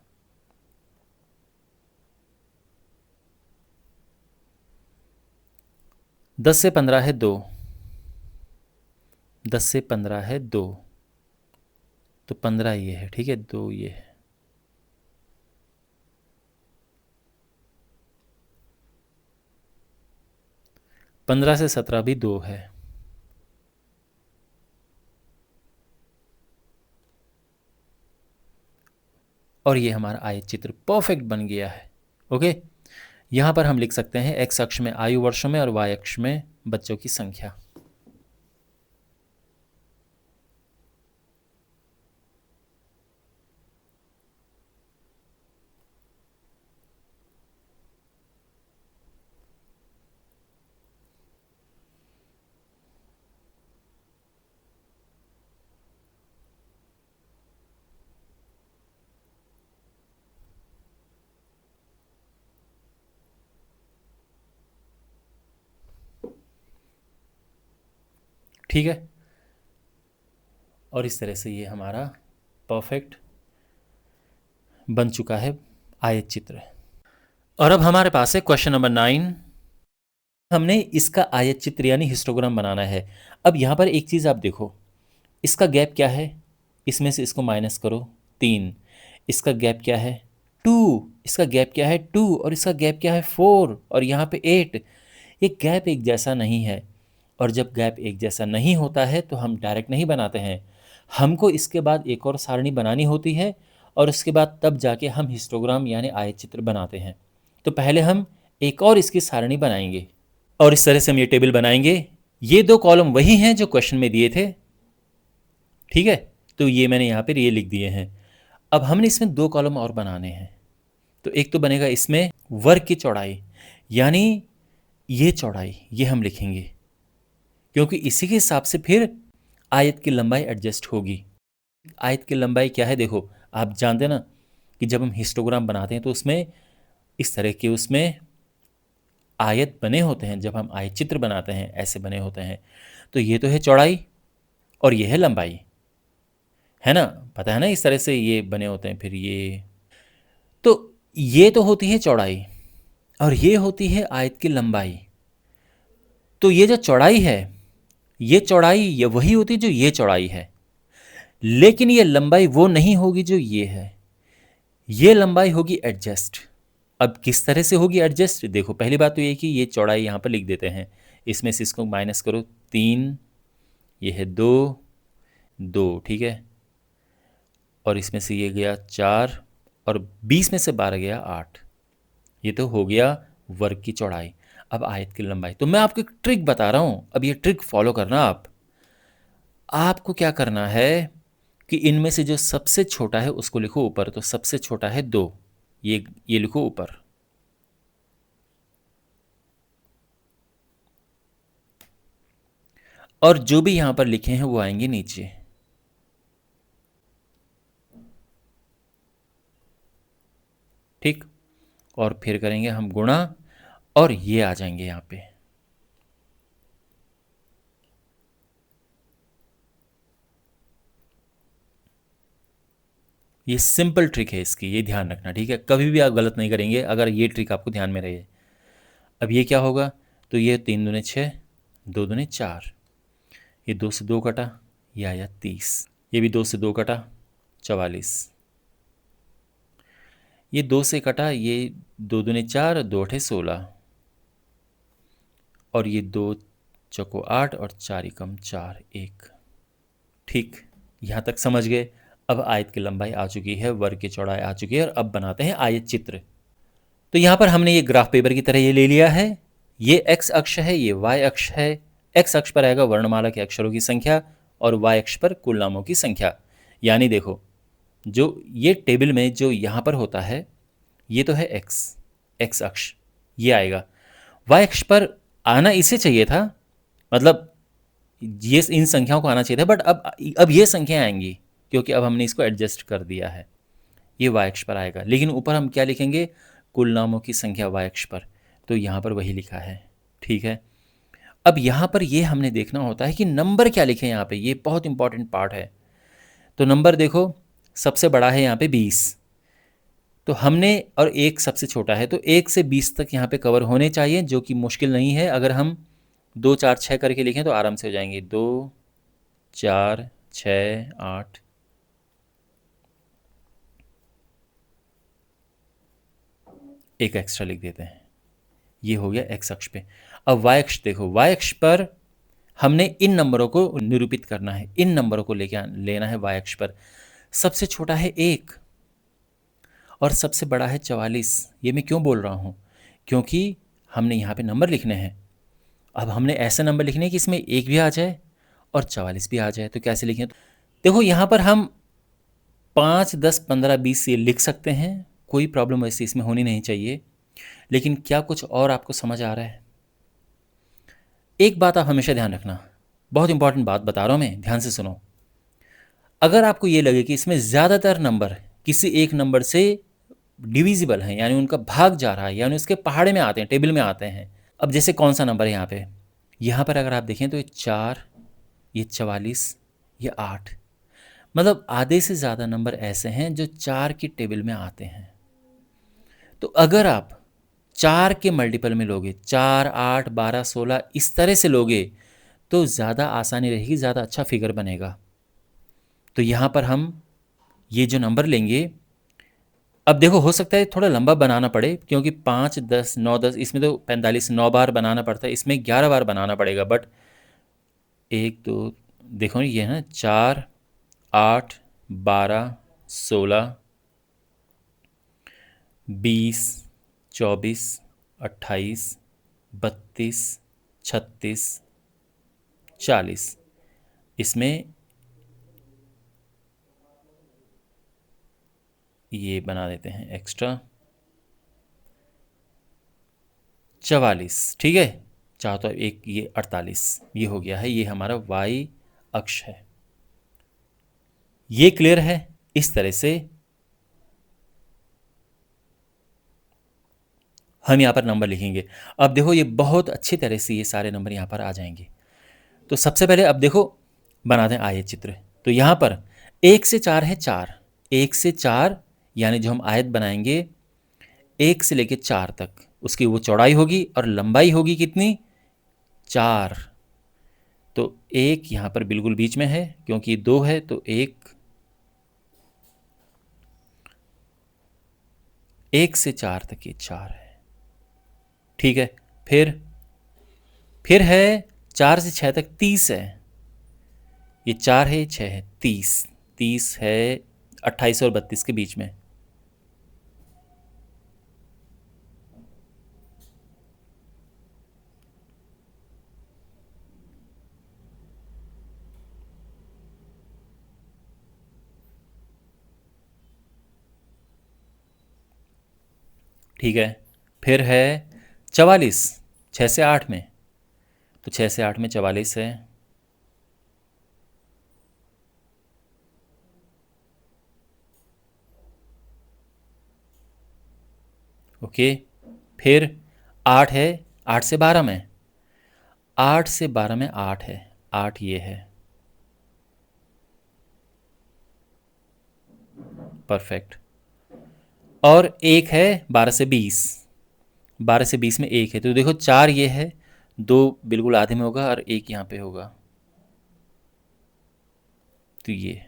Speaker 1: 10 से 15 है 2, 10 से 15 है 2, तो 15 ये है, ठीक है, 2 ये है। 15 से 17 भी 2 है, और ये हमारा आयत चित्र परफेक्ट बन गया है। ओके, यहाँ पर हम लिख सकते हैं एक्स अक्ष में आयु वर्षों में और वाई अक्ष में बच्चों की संख्या। ठीक है, और इस तरह से ये हमारा परफेक्ट बन चुका है आयत चित्र। और अब हमारे पास है क्वेश्चन नंबर 9। हमने इसका आयत चित्र यानी हिस्टोग्राम बनाना है। अब यहाँ पर एक चीज़ आप देखो, इसका गैप क्या है, इसमें से इसको माइनस करो 3, इसका गैप क्या है 2, इसका गैप क्या है 2, और इसका गैप क्या है 4, और यहाँ पे 8। ये गैप एक जैसा नहीं है, और जब गैप एक जैसा नहीं होता है तो हम डायरेक्ट नहीं बनाते हैं, हमको इसके बाद एक और सारणी बनानी होती है, और उसके बाद तब जाके हम हिस्टोग्राम यानी आयत चित्र बनाते हैं। तो पहले हम एक और इसकी सारणी बनाएंगे, और इस तरह से हम ये टेबल बनाएंगे। ये 2 कॉलम वही हैं जो क्वेश्चन में दिए थे, ठीक है, तो ये मैंने यहाँ पर ये लिख दिए हैं। अब हमने इसमें 2 कॉलम और बनाने हैं। तो एक तो बनेगा इसमें वर्ग की चौड़ाई, यानी ये चौड़ाई ये हम लिखेंगे, क्योंकि इसी के हिसाब से फिर आयत की लंबाई एडजस्ट होगी। आयत की लंबाई क्या है, देखो आप जानते हैं ना कि जब हम हिस्टोग्राम बनाते हैं तो उसमें इस तरह के उसमें आयत बने होते हैं। जब हम आयत चित्र बनाते हैं ऐसे बने होते हैं। तो ये तो है चौड़ाई और ये है लंबाई, है ना, पता है ना, इस तरह से ये बने होते हैं। फिर ये तो होती है चौड़ाई और ये होती है आयत की लंबाई। तो ये जो चौड़ाई है, ये चौड़ाई ये वही होती है जो ये चौड़ाई है, लेकिन ये लंबाई वो नहीं होगी जो ये है। ये लंबाई होगी एडजस्ट। अब किस तरह से होगी एडजस्ट, देखो पहली बात तो ये कि ये चौड़ाई यहाँ पर लिख देते हैं, इसमें से इसको माइनस करो 3, ये है 2, 2, ठीक है, और इसमें से ये गया 4, और 20 में से 12 गया 8। ये तो हो गया वर्ग की चौड़ाई। अब आयत की लंबाई, तो मैं आपको एक ट्रिक बता रहा हूँ, अब ये ट्रिक फॉलो करना। आपको क्या करना है कि इनमें से जो सबसे छोटा है उसको लिखो ऊपर, तो सबसे छोटा है 2, ये लिखो ऊपर, और जो भी यहां पर लिखे हैं वो आएंगे नीचे। ठीक, और फिर करेंगे हम गुणा, और ये आ जाएंगे यहां पे। ये सिंपल ट्रिक है इसकी, ये ध्यान रखना, ठीक है, कभी भी आप गलत नहीं करेंगे अगर ये ट्रिक आपको ध्यान में रहे। अब ये क्या होगा, तो ये 3 दूने 6, 2 दूने 4, ये 2 से 2 कटा, ये आया 30, ये भी 2 से 2 कटा 44, ये 2 से कटा, ये 2 दूने 4, 2 अठे 16, और ये 2 चौको 8 और 4 एकम 4, 1। ठीक, यहाँ तक समझ गए। अब आयत की लंबाई आ चुकी है, वर्ग की चौड़ाई आ चुकी है, और अब बनाते हैं आयत चित्र। तो यहाँ पर हमने ये ग्राफ पेपर की तरह ये ले लिया है। ये x अक्ष है, ये y अक्ष है। x अक्ष पर आएगा वर्णमाला के अक्षरों की संख्या और y अक्ष पर कुल नामों की संख्या। यानी देखो, जो ये टेबल में जो यहाँ पर होता है, ये तो है x अक्ष, ये आएगा। y अक्ष पर आना इसे चाहिए था, मतलब ये इन संख्याओं को आना चाहिए था, बट अब ये संख्याएं आएंगी क्योंकि अब हमने इसको एडजस्ट कर दिया है। ये y अक्ष पर आएगा, लेकिन ऊपर हम क्या लिखेंगे? कुल नामों की संख्या y अक्ष पर। तो यहाँ पर वही लिखा है, ठीक है। अब यहाँ पर ये हमने देखना होता है कि नंबर क्या लिखें यहाँ पे, ये बहुत इंपॉर्टेंट पार्ट है। तो नंबर देखो, सबसे बड़ा है यहाँ पे 20, तो हमने, और एक सबसे छोटा है, तो 1 से 20 तक यहाँ पे कवर होने चाहिए, जो कि मुश्किल नहीं है। अगर हम 2 4 6 करके लिखें तो आराम से हो जाएंगे। 2 4 6 8, एक एक्स्ट्रा लिख देते हैं। ये हो गया x अक्ष पे। अब y अक्ष देखो, y अक्ष पर हमने इन नंबरों को निरूपित करना है, इन नंबरों को लेना है y अक्ष पर। सबसे छोटा है 1 और सबसे बड़ा है 44। ये मैं क्यों बोल रहा हूँ? क्योंकि हमने यहाँ पे नंबर लिखने हैं। अब हमने ऐसे नंबर लिखने हैं कि इसमें 1 भी आ जाए और 44 भी आ जाए। तो कैसे लिखें? देखो, यहाँ पर हम 5 10 15 20 ये लिख सकते हैं, कोई प्रॉब्लम वैसे इसमें होनी नहीं चाहिए। लेकिन क्या कुछ और आपको समझ आ रहा है? एक बात आप हमेशा ध्यान रखना, बहुत इंपॉर्टेंट बात बता रहा हूँ मैं, ध्यान से सुनो। अगर आपको ये लगे कि इसमें ज़्यादातर नंबर किसी एक नंबर से डिविजिबल हैं, यानी उनका भाग जा रहा है, यानी उसके पहाड़े में आते हैं, टेबल में आते हैं। अब जैसे कौन सा नंबर है यहाँ पर अगर आप देखें तो ये 4, ये 44, ये 8, मतलब आधे से ज़्यादा नंबर ऐसे हैं जो 4 की टेबल में आते हैं। तो अगर आप 4 के मल्टीपल में लोगे, 4 8 12 16 इस तरह से लोगे, तो ज़्यादा आसानी रहेगी, ज़्यादा अच्छा फिगर बनेगा। तो यहाँ पर हम ये जो नंबर लेंगे, अब देखो हो सकता है थोड़ा लंबा बनाना पड़े, क्योंकि 5 10 9 10 इसमें तो 45 9 बार बनाना पड़ता है, इसमें 11 बार बनाना पड़ेगा। बट 1 2 देखो ये है ना, 4 8 12 16 20 24 28 32 36 40, इसमें ये बना देते हैं एक्स्ट्रा 44, ठीक है। चाहो तो एक ये 48, ये हो गया है, ये हमारा y अक्ष है। ये क्लियर है? इस तरह से हम यहाँ पर नंबर लिखेंगे। अब देखो, ये बहुत अच्छी तरह से ये सारे नंबर यहाँ पर आ जाएंगे। तो सबसे पहले अब देखो बनाते हैं आयत चित्र। तो यहाँ पर 1 से 4 है 4, 1 से 4 यानी जो हम आयत बनाएंगे 1 से लेके 4 तक, उसकी वो चौड़ाई होगी और लंबाई होगी कितनी? 4। तो 1 यहाँ पर बिल्कुल बीच में है, क्योंकि 2 है तो 1 से 4 तक ये 4 है, ठीक है। फिर है 4 से 6 तक 30 है, ये 4 है 6 है 30, 30 है 28 और 32 के बीच में। ठीक है। फिर है 44, 6 से 8 में, तो 6 से 8 में 44 है। ओके। फिर 8 है, 8 से 12 में, 8 से 12 में 8 है, 8 ये है, परफेक्ट। और एक है 12 से 20, 12 से 20 में एक है, तो देखो 4 ये है, 2 बिल्कुल आधे में होगा और 1 यहाँ पे होगा, तो ये।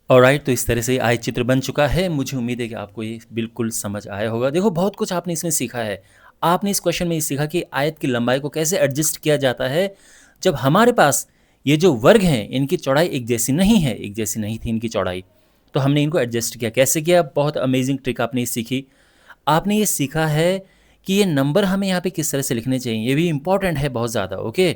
Speaker 1: ऑलराइट, तो इस तरह से आयत चित्र बन चुका है। मुझे उम्मीद है कि आपको ये बिल्कुल समझ आया होगा। देखो, बहुत कुछ आपने इसमें सीखा है। आपने इस क्वेश्चन में ये सीखा कि आयत की लंबाई को कैसे एडजस्ट किया जाता है जब हमारे पास ये जो वर्ग हैं इनकी चौड़ाई एक जैसी नहीं है, एक जैसी नहीं थी इनकी चौड़ाई, तो हमने इनको एडजस्ट किया। कैसे किया? बहुत अमेजिंग ट्रिक आपने ये सीखी। आपने ये सीखा है कि ये नंबर हमें यहाँ पे किस तरह से लिखने चाहिए, ये भी इंपॉर्टेंट है बहुत ज़्यादा। ओके,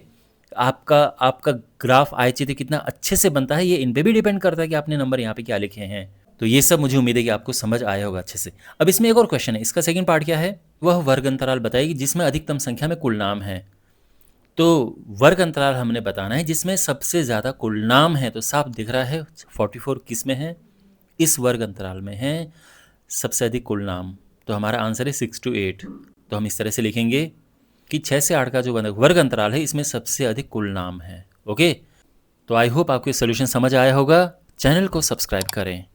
Speaker 1: आपका आपका ग्राफ आय चित्र कितना अच्छे से बनता है ये इन पे भी डिपेंड करता है कि आपने नंबर यहाँ पे क्या लिखे हैं। तो ये सब मुझे उम्मीद है कि आपको समझ आया होगा अच्छे से। अब इसमें एक और क्वेश्चन है, इसका सेकंड पार्ट क्या है? वह वर्ग अंतराल बताएगी जिसमें अधिकतम संख्या में कुल नाम है। तो वर्ग अंतराल हमने बताना है जिसमें सबसे ज़्यादा कुल नाम है। तो साफ दिख रहा है 44 किस में है? इस वर्ग अंतराल में है सबसे अधिक कुल नाम। तो हमारा आंसर है 6 to 8। तो हम इस तरह से लिखेंगे कि 6 से 8 का जो वर्ग अंतराल है इसमें सबसे अधिक कुल नाम है। ओके, तो आई होप आपको ये सोल्यूशन समझ आया होगा। चैनल को सब्सक्राइब करें।